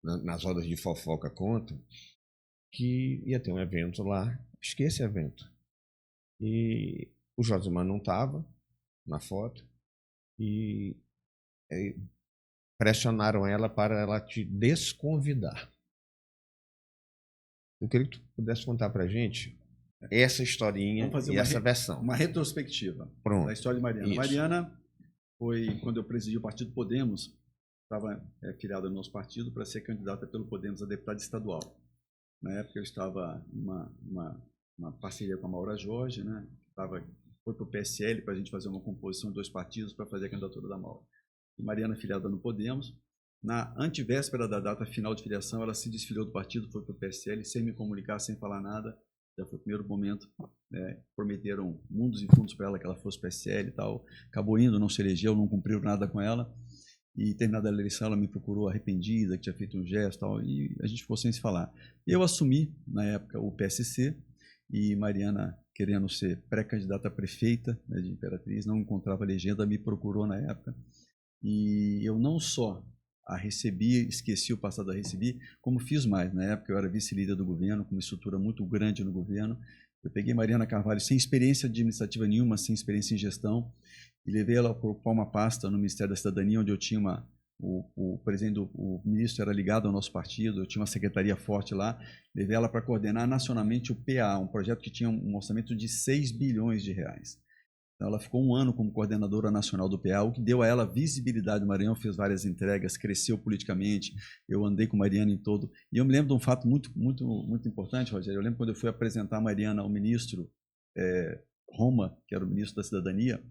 nas rodas de fofoca contam, que ia ter um evento lá. Esquece esse evento. E o Josimar não estava na foto e pressionaram ela para ela te desconvidar. Eu queria que tu pudesse contar pra gente essa historinha e essa versão. Uma retrospectiva da história de Mariana. Isso. Mariana foi, quando eu presidi o Partido Podemos, estava filiada no nosso partido para ser candidata pelo Podemos a deputada estadual. Na época eu estava em uma parceria com a Maura Jorge, né? Foi para o PSL para a gente fazer uma composição de dois partidos para fazer a candidatura da Maura. E Mariana filiada no Podemos. Na antivéspera da data final de filiação, ela se desfiliou do partido, foi para o PSL, sem me comunicar, sem falar nada. Já foi o primeiro momento, prometeram mundos e fundos para ela, que ela fosse PSL e tal. Acabou indo, não se elegeu, não cumpriu nada com ela. E terminada a eleição, ela me procurou arrependida, que tinha feito um gesto e tal, e a gente ficou sem se falar. Eu assumi, na época, o PSC, e Mariana, querendo ser pré-candidata a prefeita, né, de Imperatriz, não encontrava legenda, me procurou na época. E eu não só a recebi, esqueci o passado, a recebi, como fiz mais. Na época eu era vice-líder do governo, com uma estrutura muito grande no governo. Eu peguei Mariana Carvalho sem experiência administrativa nenhuma, sem experiência em gestão, e levei ela para ocupar uma pasta no Ministério da Cidadania, onde eu tinha o ministro era ligado ao nosso partido, eu tinha uma secretaria forte lá, levei ela para coordenar nacionalmente o PA, um projeto que tinha um orçamento de 6 bilhões de reais. Então, ela ficou um ano como coordenadora nacional do PA, o que deu a ela visibilidade. O Maranhão fez várias entregas, cresceu politicamente, eu andei com a Mariana em todo. E eu me lembro de um fato muito importante, Rogério. Eu lembro quando eu fui apresentar a Mariana ao ministro Roma, que era o ministro da Cidadania,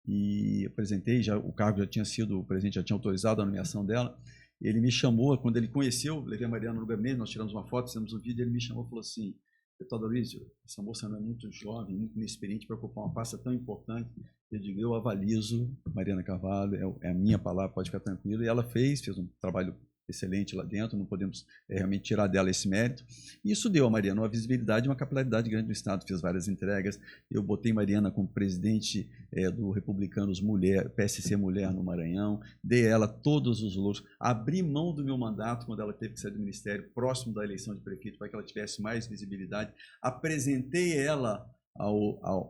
e apresentei, o cargo já tinha sido, o presidente já tinha autorizado a nomeação dela, ele me chamou, quando ele conheceu, levei a Mariana no gabinete, nós tiramos uma foto, fizemos um vídeo, ele me chamou e falou assim: deputado Aloysio, essa moça não é muito jovem, muito inexperiente para ocupar uma pasta tão importante. Eu digo, eu avalizo Mariana Carvalho, é a minha palavra, pode ficar tranquilo. E ela fez um trabalho excelente lá dentro, não podemos realmente tirar dela esse mérito. E isso deu a Mariana uma visibilidade e uma capilaridade grande no Estado. Fiz várias entregas, eu botei Mariana como presidente do Republicanos Mulher, PSC Mulher no Maranhão, dei a ela todos os louros, abri mão do meu mandato quando ela teve que sair do Ministério, próximo da eleição de prefeito, para que ela tivesse mais visibilidade, apresentei ela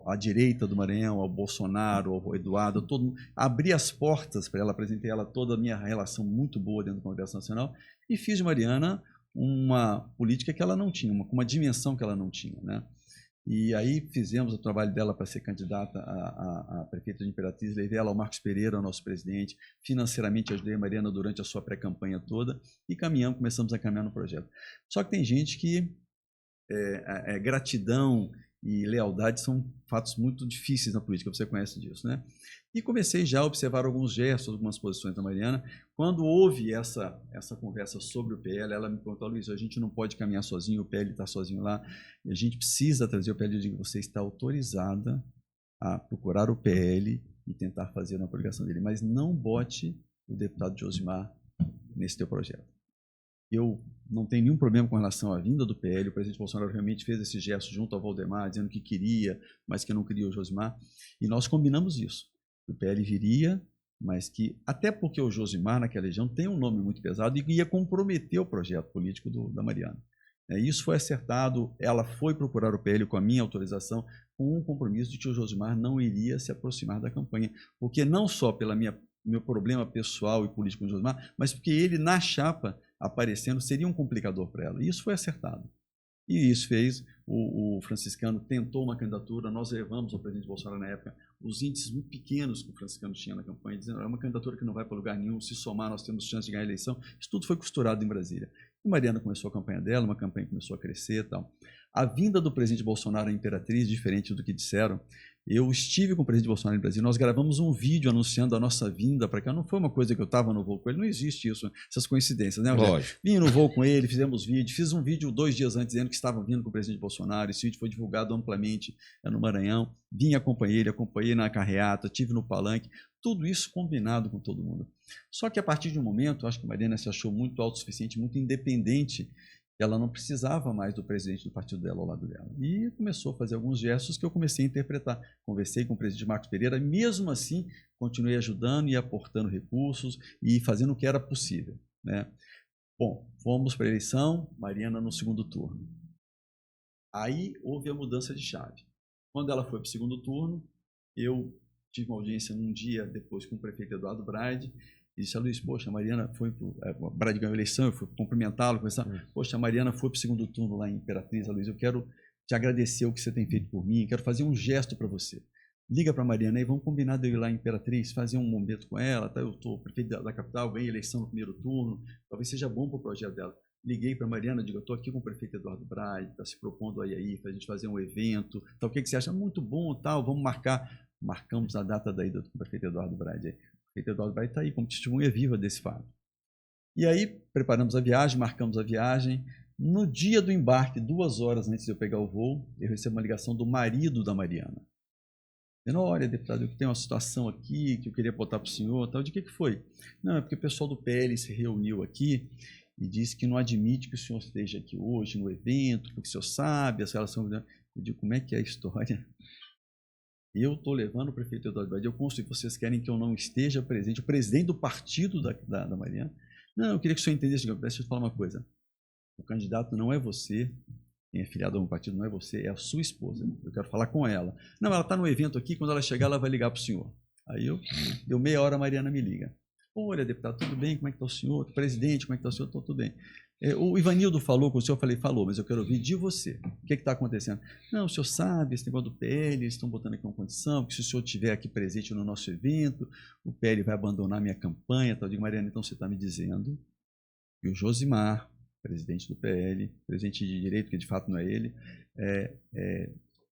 à direita do Maranhão, ao Bolsonaro, ao Eduardo, todo mundo, abri as portas para ela, apresentei ela toda a minha relação muito boa dentro do Congresso Nacional e fiz de Mariana uma política que ela não tinha, uma dimensão que ela não tinha, né? E aí fizemos o trabalho dela para ser candidata a prefeita de Imperatriz, levei ela ao Marcos Pereira, nosso presidente, financeiramente ajudei a Mariana durante a sua pré-campanha toda e começamos a caminhar no projeto. Só que tem gente que gratidão e lealdade são fatos muito difíceis na política, você conhece disso, né? E comecei já a observar alguns gestos, algumas posições da Mariana. Quando houve essa conversa sobre o PL, ela me perguntou: Luiz, a gente não pode caminhar sozinho, o PL está sozinho lá, e a gente precisa trazer o PL. Eu digo, você está autorizada a procurar o PL e tentar fazer uma coligação dele, mas não bote o deputado Josimar nesse teu projeto. Eu não tenho nenhum problema com relação à vinda do PL, o presidente Bolsonaro realmente fez esse gesto junto ao Valdemar, dizendo que queria, mas que não queria o Josimar, e nós combinamos isso. O PL viria, mas que, até porque o Josimar naquela região tem um nome muito pesado e ia comprometer o projeto político da Mariana. Isso foi acertado, ela foi procurar o PL com a minha autorização, com um compromisso de que o Josimar não iria se aproximar da campanha, porque não só pelo meu problema pessoal e político com o Josimar, mas porque ele, na chapa, aparecendo, seria um complicador para ela. E isso foi acertado. E isso fez, o franciscano tentou uma candidatura, nós levamos ao presidente Bolsonaro na época os índices muito pequenos que o franciscano tinha na campanha, dizendo: é uma candidatura que não vai para lugar nenhum, se somar nós temos chance de ganhar a eleição. Isso tudo foi costurado em Brasília. E Mariana começou a campanha dela, uma campanha que começou a crescer e tal. A vinda do presidente Bolsonaro à Imperatriz, diferente do que disseram, eu estive com o presidente Bolsonaro em Brasília, nós gravamos um vídeo anunciando a nossa vinda para cá. Não foi uma coisa que eu estava no voo com ele, não existe isso, essas coincidências, né? Lógico. Vim no voo com ele, fizemos vídeo, fiz um vídeo 2 dias antes dizendo que estavam vindo com o presidente Bolsonaro. Esse vídeo foi divulgado amplamente no Maranhão. Vim, acompanhei na carreata, estive no palanque, tudo isso combinado com todo mundo. Só que a partir de um momento, acho que a Mariana se achou muito autossuficiente, muito independente. Ela não precisava mais do presidente do partido dela ao lado dela. E começou a fazer alguns gestos que eu comecei a interpretar. Conversei com o presidente Marcos Pereira, e mesmo assim continuei ajudando e aportando recursos e fazendo o que era possível, né? Bom, fomos para a eleição, Mariana no segundo turno. Aí houve a mudança de chave. Quando ela foi para o segundo turno, eu tive uma audiência num dia depois com o prefeito Eduardo Braide, e disse: Luiz, poxa, a Mariana foi para o Braide ganhou a eleição, eu fui cumprimentá-lo, poxa, a Mariana foi para o segundo turno lá em Imperatriz, Luiz, eu quero te agradecer o que você tem feito por mim, quero fazer um gesto para você. Liga para a Mariana e vamos combinar de eu ir lá em Imperatriz, fazer um momento com ela, tá? Eu estou prefeito da capital, ganhei a eleição no primeiro turno, talvez seja bom para o projeto dela. Liguei para a Mariana, digo: eu estou aqui com o prefeito Eduardo Braide, está se propondo aí para a gente fazer um evento, tá, o que você acha? Muito bom, tal, vamos marcar. Marcamos a data da ida do prefeito Eduardo Braide. O prefeito Eduardo Braide está aí como testemunha viva desse fato. E aí preparamos a viagem, marcamos a viagem. No dia do embarque, 2 horas antes de eu pegar o voo, eu recebo uma ligação do marido da Mariana. Dizendo: olha, deputado, eu tenho uma situação aqui que eu queria botar para o senhor. Tal. De que foi? Não, é porque o pessoal do PL se reuniu aqui e disse que não admite que o senhor esteja aqui hoje no evento, porque o senhor sabe essa relação. Eu digo: como é que é a história? Eu estou levando o prefeito Eduardo Braide, eu consto, e vocês querem que eu não esteja presente, o presidente do partido da Mariana? Não, eu queria que o senhor entendesse. Deixa eu te falar uma coisa: o candidato não é você, quem é filiado a um partido não é você, é a sua esposa. Eu quero falar com ela. Não, ela está no evento aqui, quando ela chegar, ela vai ligar para o senhor. Aí deu meia hora, a Mariana me liga: olha, deputado, tudo bem? Como é que está o senhor? Presidente, como é que está o senhor? Estou tudo bem. O Ivanildo falou com o senhor, eu falei: falou, mas eu quero ouvir de você. O que está acontecendo? Não, o senhor sabe, esse negócio do PL, eles estão botando aqui uma condição, que se o senhor estiver aqui presente no nosso evento, o PL vai abandonar minha campanha. Eu digo: Mariana, então você está me dizendo que o Josimar, presidente do PL, presidente de direito, que de fato não é ele,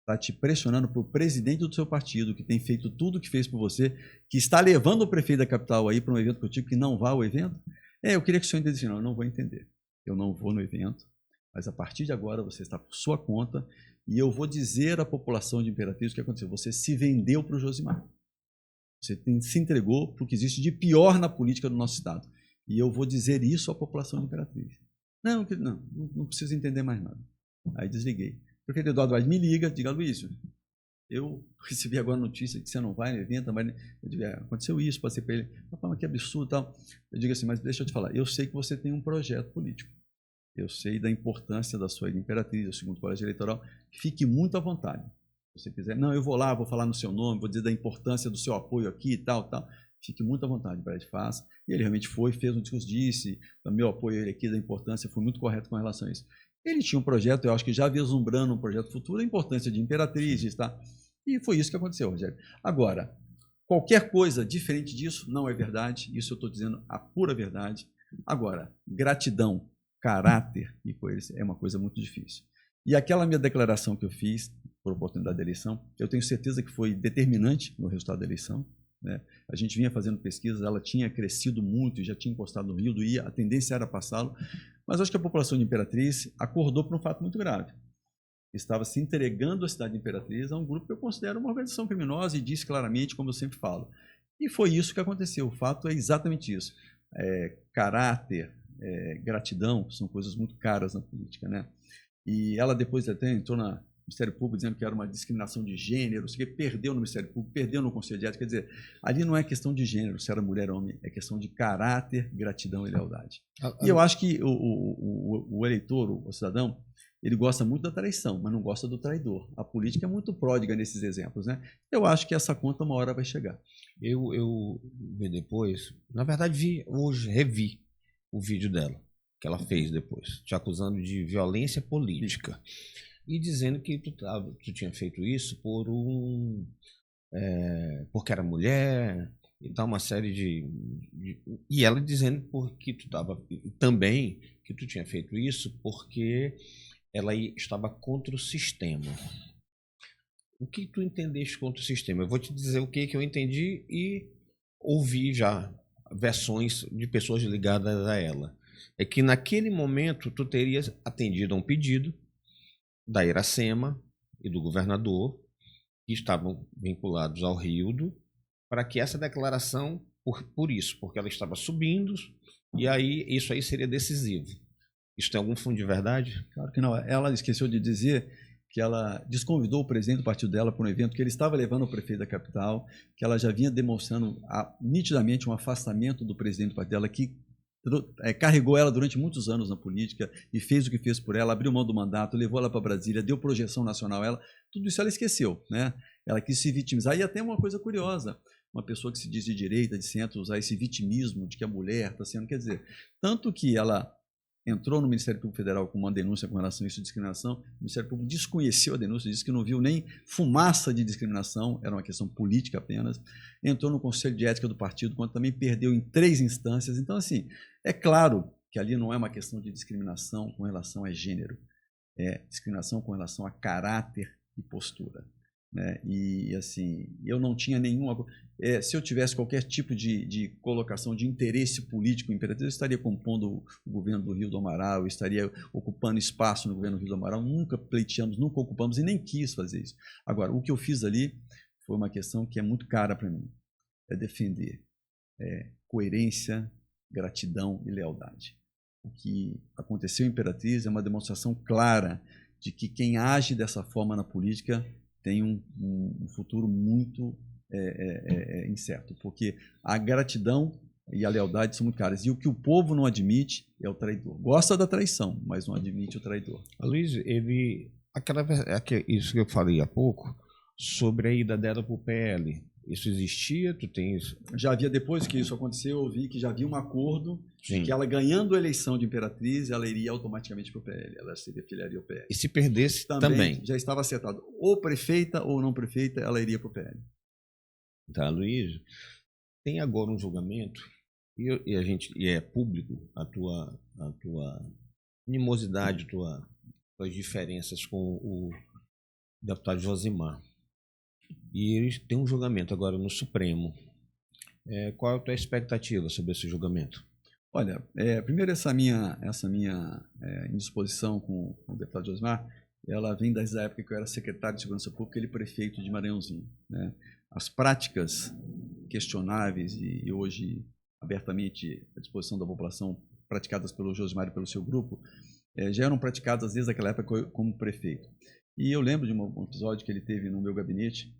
está te pressionando para o presidente do seu partido, que tem feito tudo o que fez por você, que está levando o prefeito da capital aí para um evento contigo, que não vá ao evento? Eu queria que o senhor entendesse. Não, eu não vou entender. Eu não vou no evento, mas a partir de agora você está por sua conta e eu vou dizer à população de Imperatriz o que aconteceu. Você se vendeu para o Josimar. Você se entregou para o que existe de pior na política do nosso Estado. E eu vou dizer isso à população de Imperatriz. Não preciso entender mais nada. Aí desliguei. O prefeito Eduardo Vaz me liga, diga, Luísio, eu recebi agora a notícia que você não vai no evento, mas eu digo, aconteceu isso, passei para ele, mas que absurdo e tal. Eu digo assim, mas deixa eu te falar, eu sei que você tem um projeto político. Eu sei da importância da sua Imperatriz, do segundo colégio eleitoral. Fique muito à vontade. Se você quiser, não, eu vou lá, vou falar no seu nome, vou dizer da importância do seu apoio aqui e tal. Fique muito à vontade, Brad, faça. E ele realmente foi, fez um discurso, disse, o meu apoio a ele aqui, da importância, foi muito correto com relação a isso. Ele tinha um projeto, eu acho que já vislumbrando um projeto futuro, a importância de Imperatriz, tá? E foi isso que aconteceu, Rogério. Agora, qualquer coisa diferente disso não é verdade, isso eu estou dizendo a pura verdade. Agora, gratidão, caráter e coisas é uma coisa muito difícil. E aquela minha declaração que eu fiz por oportunidade da eleição, eu tenho certeza que foi determinante no resultado da eleição, né? A gente vinha fazendo pesquisas, ela tinha crescido muito, já tinha encostado no Rio, a tendência era passá-lo, mas acho que a população de Imperatriz acordou para um fato muito grave. Estava se entregando a cidade de Imperatriz a um grupo que eu considero uma organização criminosa e disse claramente, como eu sempre falo. E foi isso que aconteceu, o fato é exatamente isso. Caráter, gratidão são coisas muito caras na política, né? E ela depois até entrou no Ministério Público dizendo que era uma discriminação de gênero, que perdeu no Ministério Público, perdeu no Conselho de Ética. Quer dizer, ali não é questão de gênero, se era mulher ou homem, é questão de caráter, gratidão e lealdade. E eu acho que o eleitor, o cidadão, ele gosta muito da traição, mas não gosta do traidor. A política é muito pródiga nesses exemplos, né? Eu acho que essa conta uma hora vai chegar. Eu vi depois, na verdade revi o vídeo dela, que ela fez depois, te acusando de violência política. E dizendo que tu tinha feito isso porque era mulher e tal, uma série e ela dizendo porque tu estava também que tu tinha feito isso porque ela estava contra o sistema. O que tu entendeste contra o sistema? Eu vou te dizer o que eu entendi e ouvi já versões de pessoas ligadas a ela. É que naquele momento tu terias atendido a um pedido da Iracema e do governador, que estavam vinculados ao Rildo, para que essa declaração, porque ela estava subindo, e aí isso aí seria decisivo. Isso tem algum fundo de verdade? Claro que não. Ela esqueceu de dizer que ela desconvidou o presidente do partido dela para um evento que ele estava levando o prefeito da capital, que ela já vinha demonstrando nitidamente um afastamento do presidente do partido dela, que carregou ela durante muitos anos na política e fez o que fez por ela, abriu mão do mandato, levou ela para Brasília, deu projeção nacional a ela, tudo isso ela esqueceu, né? Ela quis se vitimizar. E até uma coisa curiosa, uma pessoa que se diz de direita, de centro, usar esse vitimismo de que a mulher está sendo, quer dizer, tanto que ela entrou no Ministério Público Federal com uma denúncia com relação a isso de discriminação, o Ministério Público desconheceu a denúncia, disse que não viu nem fumaça de discriminação, era uma questão política apenas, entrou no Conselho de Ética do partido, quando também perdeu em 3 instâncias. Então, assim, é claro que ali não é uma questão de discriminação com relação a gênero, é discriminação com relação a caráter e postura, né? E, assim, eu não tinha nenhuma... se eu tivesse qualquer tipo de colocação de interesse político em Imperatriz, eu estaria compondo o governo do Rio do Amaral, eu estaria ocupando espaço no governo do Rio do Amaral, nunca pleiteamos, nunca ocupamos e nem quis fazer isso. Agora, o que eu fiz ali foi uma questão que é muito cara para mim, é defender coerência, gratidão e lealdade. O que aconteceu em Imperatriz é uma demonstração clara de que quem age dessa forma na política tem um futuro muito incerto, porque a gratidão e a lealdade são muito caras. E o que o povo não admite é o traidor. Gosta da traição, mas não admite o traidor. Luiz, isso que eu falei há pouco, sobre a ida dela para o PL, isso existia? Tu tens... Já havia, depois que isso aconteceu, eu vi que já havia um acordo de que ela, ganhando a eleição de Imperatriz, ela iria automaticamente para o PL, ela se filiaria ao PL. E se perdesse também? Já estava acertado. Ou prefeita ou não prefeita, ela iria para o PL. Tá, Luiz, tem agora um julgamento e é público a tua animosidade, tuas diferenças com o deputado Josimar. E eles têm um julgamento agora no Supremo. Qual é a tua expectativa sobre esse julgamento? Olha, primeiro essa minha indisposição com o deputado Josmar, ela vem desde a época que eu era secretário de Segurança Pública e ele prefeito de Maranhãozinho, né? As práticas questionáveis e hoje abertamente à disposição da população, praticadas pelo Josmar e pelo seu grupo, já eram praticadas desde aquela época como prefeito. E eu lembro de um episódio que ele teve no meu gabinete,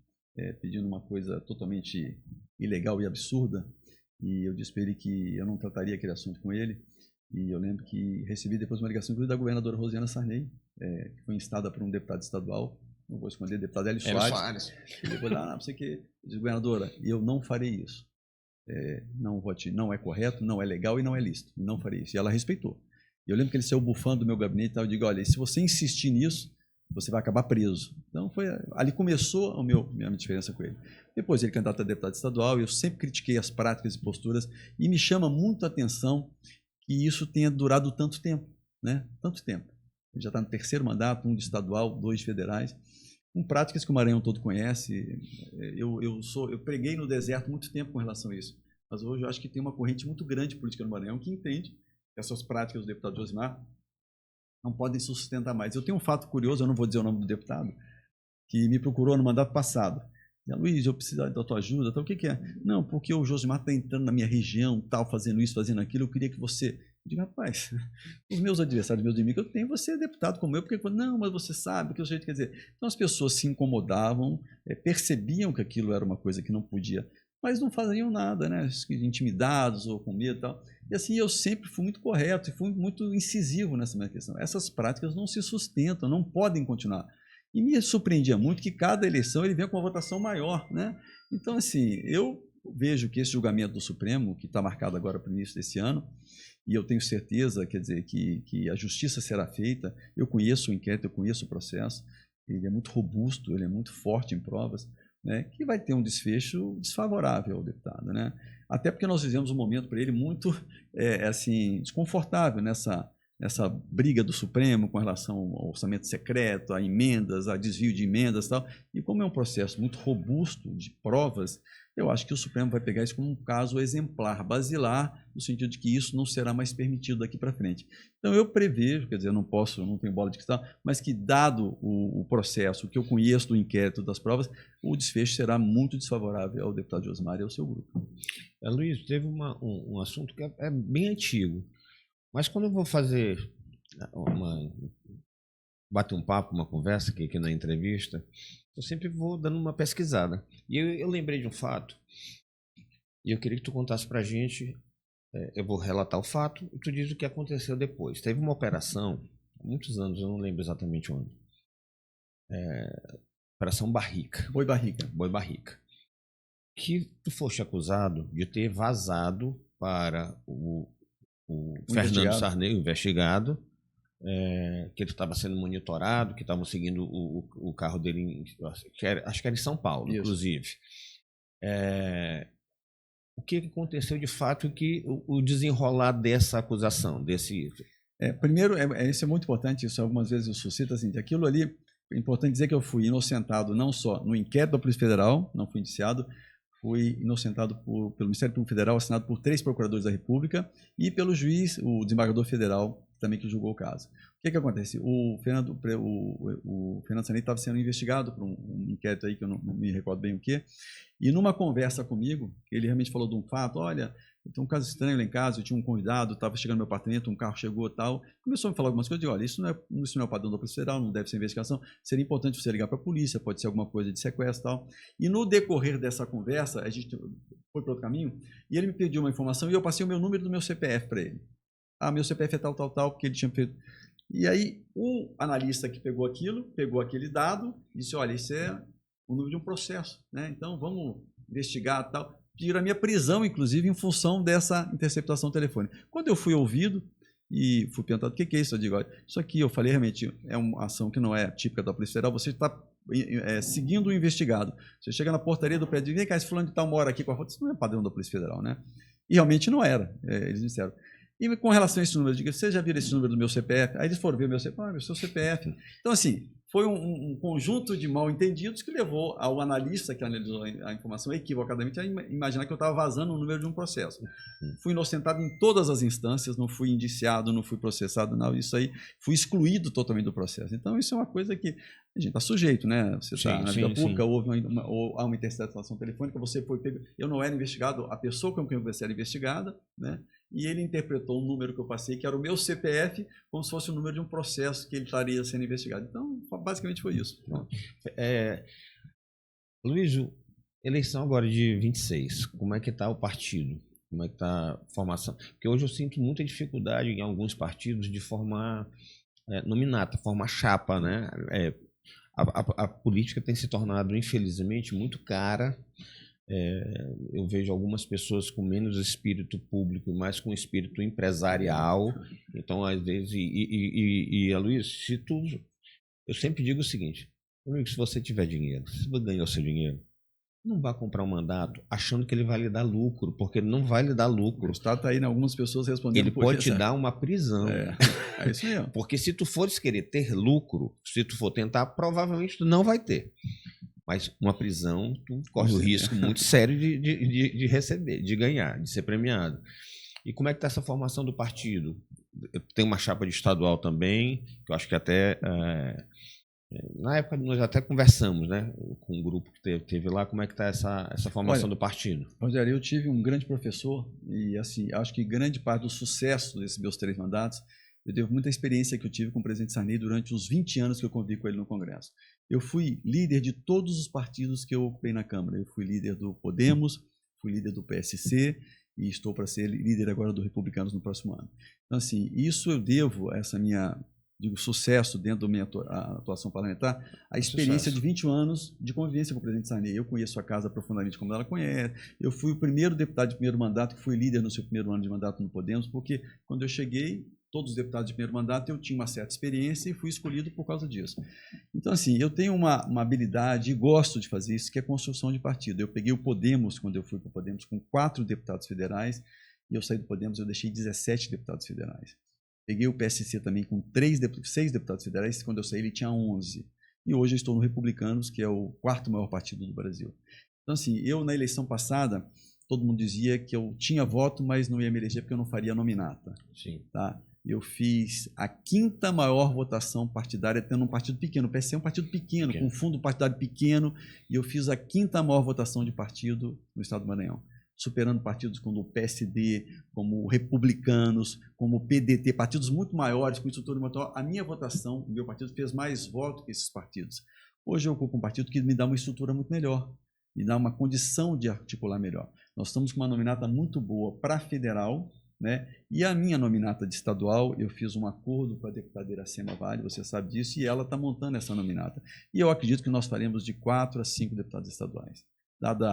pedindo uma coisa totalmente ilegal e absurda, e eu disse para ele que eu não trataria aquele assunto com ele. E eu lembro que recebi depois uma ligação, inclusive, da governadora Rosiana Sarney, que foi instada por um deputado estadual, não vou esconder, deputado Hélio Soares. Ele falou, não sei o que. Eu disse, governadora, eu não farei isso. Não é correto, não é legal e não é lícito. Não farei isso. E ela respeitou. E eu lembro que ele saiu bufando do meu gabinete e tal. Eu digo, olha, se você insistir nisso, você vai acabar preso. Então, ali começou a minha diferença com ele. Depois, ele candidato a deputado estadual, eu sempre critiquei as práticas e posturas, e me chama muito a atenção que isso tenha durado tanto tempo, né? Tanto tempo. Ele já está no terceiro mandato, um de estadual, 2 federais, com práticas que o Maranhão todo conhece. Eu preguei no deserto muito tempo com relação a isso, mas hoje eu acho que tem uma corrente muito grande política no Maranhão que entende que essas práticas do deputado Josmar não podem se sustentar mais. Eu tenho um fato curioso, eu não vou dizer o nome do deputado, que me procurou no mandato passado. Luiz, eu preciso da tua ajuda. Tal. O que é? Não, porque o Josmar está entrando na minha região, tal, fazendo isso, fazendo aquilo. Eu queria que você... Eu digo, rapaz, os meus adversários, meus inimigos, eu tenho você é deputado como eu, porque não, mas você sabe que o jeito quer dizer. Então as pessoas se incomodavam, percebiam que aquilo era uma coisa que não podia, mas não faziam nada, né? Intimidados ou com medo e tal. E assim, eu sempre fui muito correto e fui muito incisivo nessa minha questão. Essas práticas não se sustentam, não podem continuar. E me surpreendia muito que cada eleição ele vinha com uma votação maior, né? Então, assim, eu vejo que esse julgamento do Supremo, que está marcado agora para o início desse ano, e eu tenho certeza, quer dizer, que a justiça será feita. Eu conheço o inquérito, eu conheço o processo, ele é muito robusto, ele é muito forte em provas, né? Que vai ter um desfecho desfavorável ao deputado, né? Até porque nós fizemos um momento para ele muito, assim, desconfortável nessa briga do Supremo com relação ao orçamento secreto, a emendas, a desvio de emendas e tal. E como é um processo muito robusto de provas, eu acho que o Supremo vai pegar isso como um caso exemplar, basilar, no sentido de que isso não será mais permitido daqui para frente. Então eu prevejo, quer dizer, eu não tenho bola de cristal, mas que dado o processo, o que eu conheço do inquérito das provas, o desfecho será muito desfavorável ao deputado Josmar e ao seu grupo. Luiz, teve um assunto que é bem antigo, mas quando eu vou fazer bater um papo, uma conversa aqui na entrevista, eu sempre vou dando uma pesquisada. E eu lembrei de um fato, e eu queria que tu contasse pra gente. Eu vou relatar o fato e tu diz o que aconteceu depois. Teve uma operação, há muitos anos, eu não lembro exatamente onde. Operação Barrica. Boi Barrica. Boi Barrica. Que tu foste acusado de ter vazado para o Fernando Sarney, o investigado, que ele estava sendo monitorado, que estavam seguindo o carro dele, acho que era em São Paulo, isso. Inclusive. O que aconteceu de fato que o desenrolar dessa acusação, desse... Primeiro, isso é muito importante, isso algumas vezes eu suscito, assim, aquilo ali, é importante dizer que eu fui inocentado não só no inquérito da Polícia Federal, não fui indiciado, fui inocentado pelo Ministério Público Federal, assinado por 3 procuradores da República e pelo juiz, o desembargador federal, também que julgou o caso. O que acontece? O Fernando Sarney estava sendo investigado por um inquérito aí que eu não me recordo bem o que, e numa conversa comigo, ele realmente falou de um fato, olha, tem um caso estranho lá em casa, eu tinha um convidado, estava chegando no meu apartamento, um carro chegou e tal, começou a me falar algumas coisas, eu digo, olha, isso não é o padrão da Polícia Federal, não deve ser investigação, seria importante você ligar para a polícia, pode ser alguma coisa de sequestro e tal. E no decorrer dessa conversa, a gente foi para outro caminho, e ele me pediu uma informação e eu passei o meu número do meu CPF para ele. Meu CPF é tal, porque ele tinha feito... E aí, o analista que pegou aquele dado, disse, olha, isso é o número de um processo, né? Então, vamos investigar e tal. Pediram a minha prisão, inclusive, em função dessa interceptação telefônica. Quando eu fui ouvido e fui perguntado o que é isso, eu digo, olha, isso aqui, eu falei, realmente, é uma ação que não é típica da Polícia Federal, você está seguindo o investigado. Você chega na portaria do prédio e vem cá, esse fulano de tal mora aqui com a foto, isso não é padrão da Polícia Federal, né? E realmente não era, eles disseram. E com relação a esse número, eu digo, você já viram esse número do meu CPF? Aí eles foram ver o meu CPF, o seu CPF. Então, assim, foi um conjunto de mal-entendidos que levou ao analista que analisou a informação equivocadamente a imaginar que eu estava vazando o número de um processo. Fui inocentado em todas as instâncias, não fui indiciado, não fui processado, não. Isso aí, fui excluído totalmente do processo. Então, isso é uma coisa que a gente está sujeito, né? Você está na vida pública, houve há uma interceptação telefônica, você foi pego. Eu não era investigado, a pessoa com quem eu conversei era investigada, né? E ele interpretou um número que eu passei, que era o meu CPF, como se fosse o número de um processo que ele estaria sendo investigado. Então, basicamente foi isso. Luiz, eleição agora de 26, como é que está o partido? Como é que está a formação? Porque hoje eu sinto muita dificuldade em alguns partidos de formar nominata, formar chapa, né? A política tem se tornado, infelizmente, muito cara. Eu vejo algumas pessoas com menos espírito público e mais com espírito empresarial. Então, às vezes, Luiz, eu sempre digo o seguinte, amigo, se você tiver dinheiro, se você ganhar o seu dinheiro, não vá comprar um mandato achando que ele vai lhe dar lucro, porque ele não vai lhe dar lucro. O Estado está aí, né? Algumas pessoas respondendo. Ele pode te dar uma prisão. É isso mesmo. Porque se tu fores querer ter lucro, se tu for tentar, provavelmente tu não vai ter. Mas uma prisão, tu corre o risco muito sério de receber, de ganhar, de ser premiado. E como é que está essa formação do partido? Tem uma chapa de estadual também, que eu acho que até... na época nós até conversamos, né, com um grupo que teve lá, como é que está essa formação do partido? Rogério, eu tive um grande professor e assim, acho que grande parte do sucesso desses meus 3 mandatos, eu devo muita experiência que eu tive com o presidente Sarney durante os 20 anos que eu convivi com ele no Congresso. Eu fui líder de todos os partidos que eu ocupei na Câmara. Eu fui líder do Podemos, fui líder do PSC e estou para ser líder agora do Republicanos no próximo ano. Então, assim, isso eu devo a essa minha... sucesso dentro da minha atuação parlamentar, a experiência de 21 anos de convivência com o presidente Sarney. Eu conheço a casa profundamente como ela conhece, eu fui o primeiro deputado de primeiro mandato que foi líder no seu primeiro ano de mandato no Podemos, porque quando eu cheguei, todos os deputados de primeiro mandato, eu tinha uma certa experiência e fui escolhido por causa disso. Então, assim, eu tenho uma habilidade e gosto de fazer isso, que é a construção de partido. Eu peguei o Podemos, quando eu fui para o Podemos, com 4 deputados federais, e eu saí do Podemos, eu deixei 17 deputados federais. Peguei o PSC também com 6 deputados federais, quando eu saí ele tinha 11. E hoje eu estou no Republicanos, que é o 4º maior partido do Brasil. Então, assim, eu na eleição passada, todo mundo dizia que eu tinha voto, mas não ia me eleger porque eu não faria nominata. Sim. Tá? Eu fiz a 5ª maior votação partidária, tendo um partido pequeno. O PSC é um partido pequeno, com um fundo partidário pequeno, e eu fiz a 5ª maior votação de partido no estado do Maranhão, superando partidos como o PSD, como o Republicanos, como o PDT, partidos muito maiores, com estrutura muito maior. A minha votação, o meu partido, fez mais votos que esses partidos. Hoje eu ocupo um partido que me dá uma estrutura muito melhor, me dá uma condição de articular melhor. Nós estamos com uma nominata muito boa para federal, né? E a minha nominata de estadual, eu fiz um acordo com a deputada Iracema Vale, você sabe disso, e ela está montando essa nominata. E eu acredito que nós faremos de 4 a 5 deputados estaduais. Dada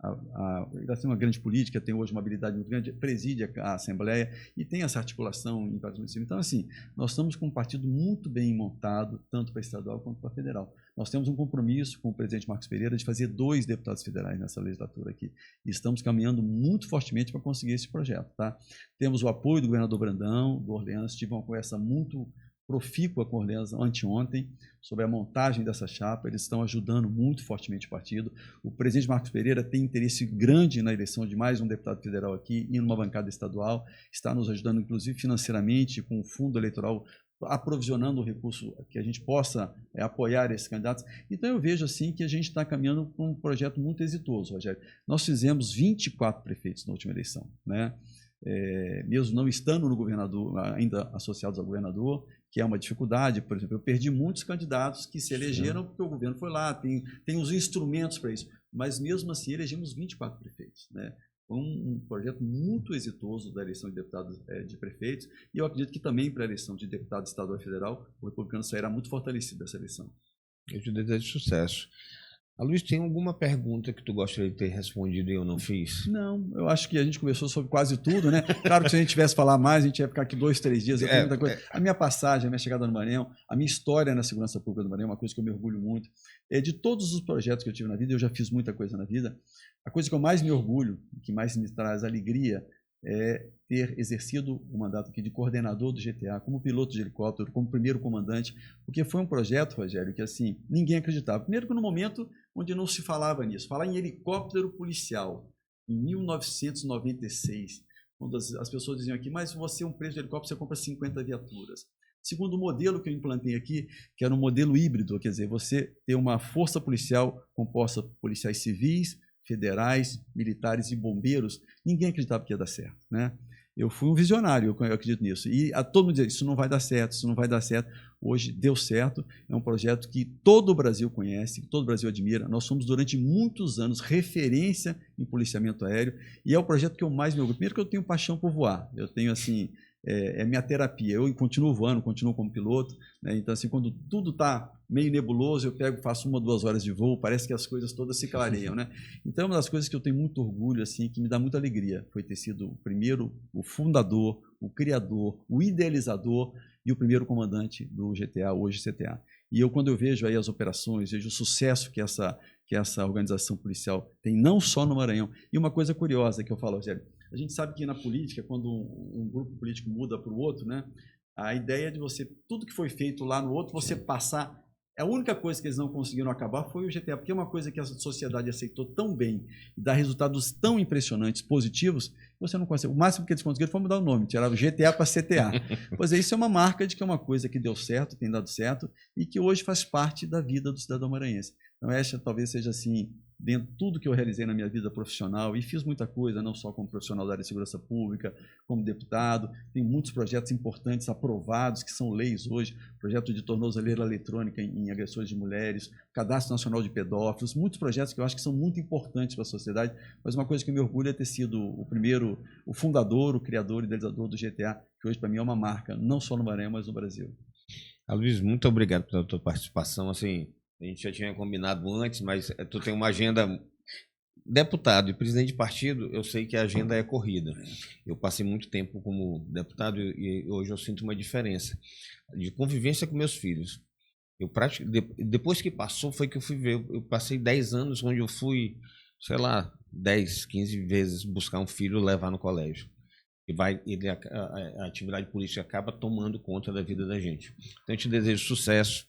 ela tem uma grande política, tem hoje uma habilidade muito grande, preside a Assembleia e tem essa articulação em vários municípios. Então, assim, nós estamos com um partido muito bem montado, tanto para estadual quanto para federal. Nós temos um compromisso com o presidente Marcos Pereira de fazer 2 deputados federais nessa legislatura aqui. E estamos caminhando muito fortemente para conseguir esse projeto. Tá? Temos o apoio do governador Brandão, do Orleans, tive uma conversa muito profícua com o Orleans anteontem sobre a montagem dessa chapa. Eles estão ajudando muito fortemente o partido. O presidente Marcos Pereira tem interesse grande na eleição de mais um deputado federal aqui e numa bancada estadual, está nos ajudando inclusive financeiramente com o fundo eleitoral, aprovisionando o recurso que a gente possa apoiar esses candidatos. Então eu vejo assim que a gente está caminhando para um projeto muito exitoso, Rogério. Nós fizemos 24 prefeitos na última eleição, né? Mesmo não estando no governador, ainda associados ao governador, que é uma dificuldade. Por exemplo, eu perdi muitos candidatos que se elegeram porque o governo foi lá, tem os instrumentos para isso, mas mesmo assim elegemos 24 prefeitos, né? Foi um projeto muito exitoso da eleição de deputados de prefeitos, e eu acredito que também para a eleição de deputado estadual e federal, o Republicano sairá muito fortalecido dessa eleição. Eu te desejo sucesso. Luiz, tem alguma pergunta que tu gostaria de ter respondido e eu não fiz? Não, eu acho que a gente conversou sobre quase tudo, né? Claro que se a gente tivesse falar mais, a gente ia ficar aqui 2, 3 dias. Eu tenho muita coisa. A minha passagem, a minha chegada no Maranhão, a minha história na segurança pública do Maranhão é uma coisa que eu me orgulho muito. De todos os projetos que eu tive na vida, eu já fiz muita coisa na vida. A coisa que eu mais me orgulho, que mais me traz alegria, ter exercido o mandato aqui de coordenador do GTA, como piloto de helicóptero, como primeiro comandante, porque foi um projeto, Rogério, que assim, ninguém acreditava. Primeiro que no momento onde não se falava nisso, falar em helicóptero policial, em 1996, quando as pessoas diziam aqui, mas você é um preço de helicóptero, você compra 50 viaturas. Segundo o modelo que eu implantei aqui, que era um modelo híbrido, quer dizer, você ter uma força policial composta por policiais civis, federais, militares e bombeiros, ninguém acreditava que ia dar certo, né? Eu fui um visionário, eu acredito nisso. E a todo mundo dizia, isso não vai dar certo, isso não vai dar certo. Hoje deu certo, é um projeto que todo o Brasil conhece, que todo o Brasil admira. Nós somos, durante muitos anos, referência em policiamento aéreo, e é o projeto que eu mais me orgulho. Primeiro que eu tenho paixão por voar, eu tenho, assim, minha terapia. Eu continuo voando, continuo como piloto, né? Então, assim, quando tudo está meio nebuloso, eu faço 1 ou 2 horas de voo, parece que as coisas todas se clareiam, né? Então, uma das coisas que eu tenho muito orgulho, assim, que me dá muita alegria, foi ter sido o primeiro, o fundador, o criador, o idealizador e o primeiro comandante do GTA, hoje CTA. E eu, quando eu vejo aí as operações, vejo o sucesso que essa organização policial tem, não só no Maranhão. E uma coisa curiosa que eu falo, Rogério, a gente sabe que na política, quando um grupo político muda para o outro, né, a ideia de você, tudo que foi feito lá no outro, você passar. A única coisa que eles não conseguiram acabar foi o GTA, porque é uma coisa que a sociedade aceitou tão bem e dá resultados tão impressionantes, positivos, você não consegue. O máximo que eles conseguiram foi mudar o nome, tiraram GTA para CTA. Pois é, isso é uma marca de que é uma coisa que deu certo, tem dado certo e que hoje faz parte da vida do cidadão maranhense. Então, essa talvez seja assim, dentro de tudo que eu realizei na minha vida profissional, e fiz muita coisa, não só como profissional da área de segurança pública, como deputado, tem muitos projetos importantes aprovados, que são leis hoje, projeto de tornozeleira eletrônica em agressores de mulheres, Cadastro Nacional de Pedófilos, muitos projetos que eu acho que são muito importantes para a sociedade, mas uma coisa que eu me orgulho é ter sido o primeiro, o fundador, o criador e idealizador do GTA, que hoje para mim é uma marca, não só no Maranhão, mas no Brasil. Luiz, muito obrigado pela tua participação, assim, a gente já tinha combinado antes, mas tu tem uma agenda. Deputado e presidente de partido, eu sei que a agenda é corrida. Eu passei muito tempo como deputado e hoje eu sinto uma diferença de convivência com meus filhos. Depois que passou, foi que eu fui ver. Eu passei 10 anos onde eu fui, sei lá, 10, 15 vezes buscar um filho e levar no colégio. A atividade política acaba tomando conta da vida da gente. Então, eu te desejo sucesso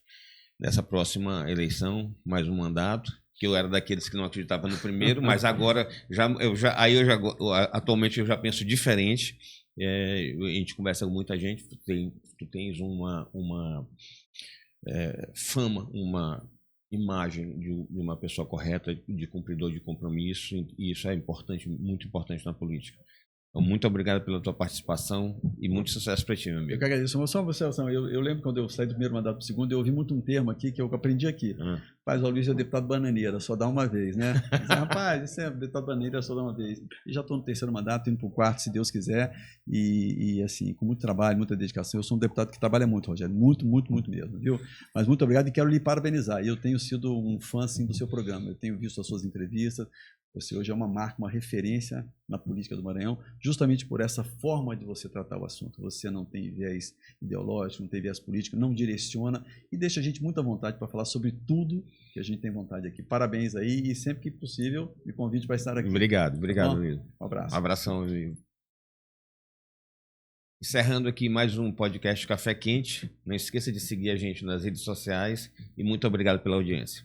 nessa próxima eleição, mais um mandato, que eu era daqueles que não acreditava no primeiro, mas agora, atualmente eu já penso diferente, a gente conversa com muita gente, tu tens uma fama, uma imagem de uma pessoa correta, de cumpridor de compromisso, e isso é importante, muito importante na política. Então, muito obrigado pela tua participação e muito sucesso para ti, meu amigo. Eu que agradeço. Só você, eu lembro quando eu saí do primeiro mandato para o segundo, eu ouvi muito um termo aqui que eu aprendi aqui. Rapaz, o Luiz é deputado bananeira, só dá uma vez, né? Rapaz, isso é deputado bananeira, só dá uma vez. E já estou no 3º mandato, indo para o 4º, se Deus quiser. E assim, com muito trabalho, muita dedicação. Eu sou um deputado que trabalha muito, Rogério. Muito, muito, muito mesmo, viu? Mas muito obrigado e quero lhe parabenizar. Eu tenho sido um fã, assim, do seu programa. Eu tenho visto as suas entrevistas. Você hoje é uma marca, uma referência na política do Maranhão, justamente por essa forma de você tratar o assunto. Você não tem viés ideológico, não tem viés político, não direciona e deixa a gente muito à vontade para falar sobre tudo que a gente tem vontade aqui. Parabéns aí e sempre que possível me convide para estar aqui. Obrigado, Luiz. Um abraço. Um abração, Luiz. Encerrando aqui mais um podcast Café Quente. Não esqueça de seguir a gente nas redes sociais e muito obrigado pela audiência.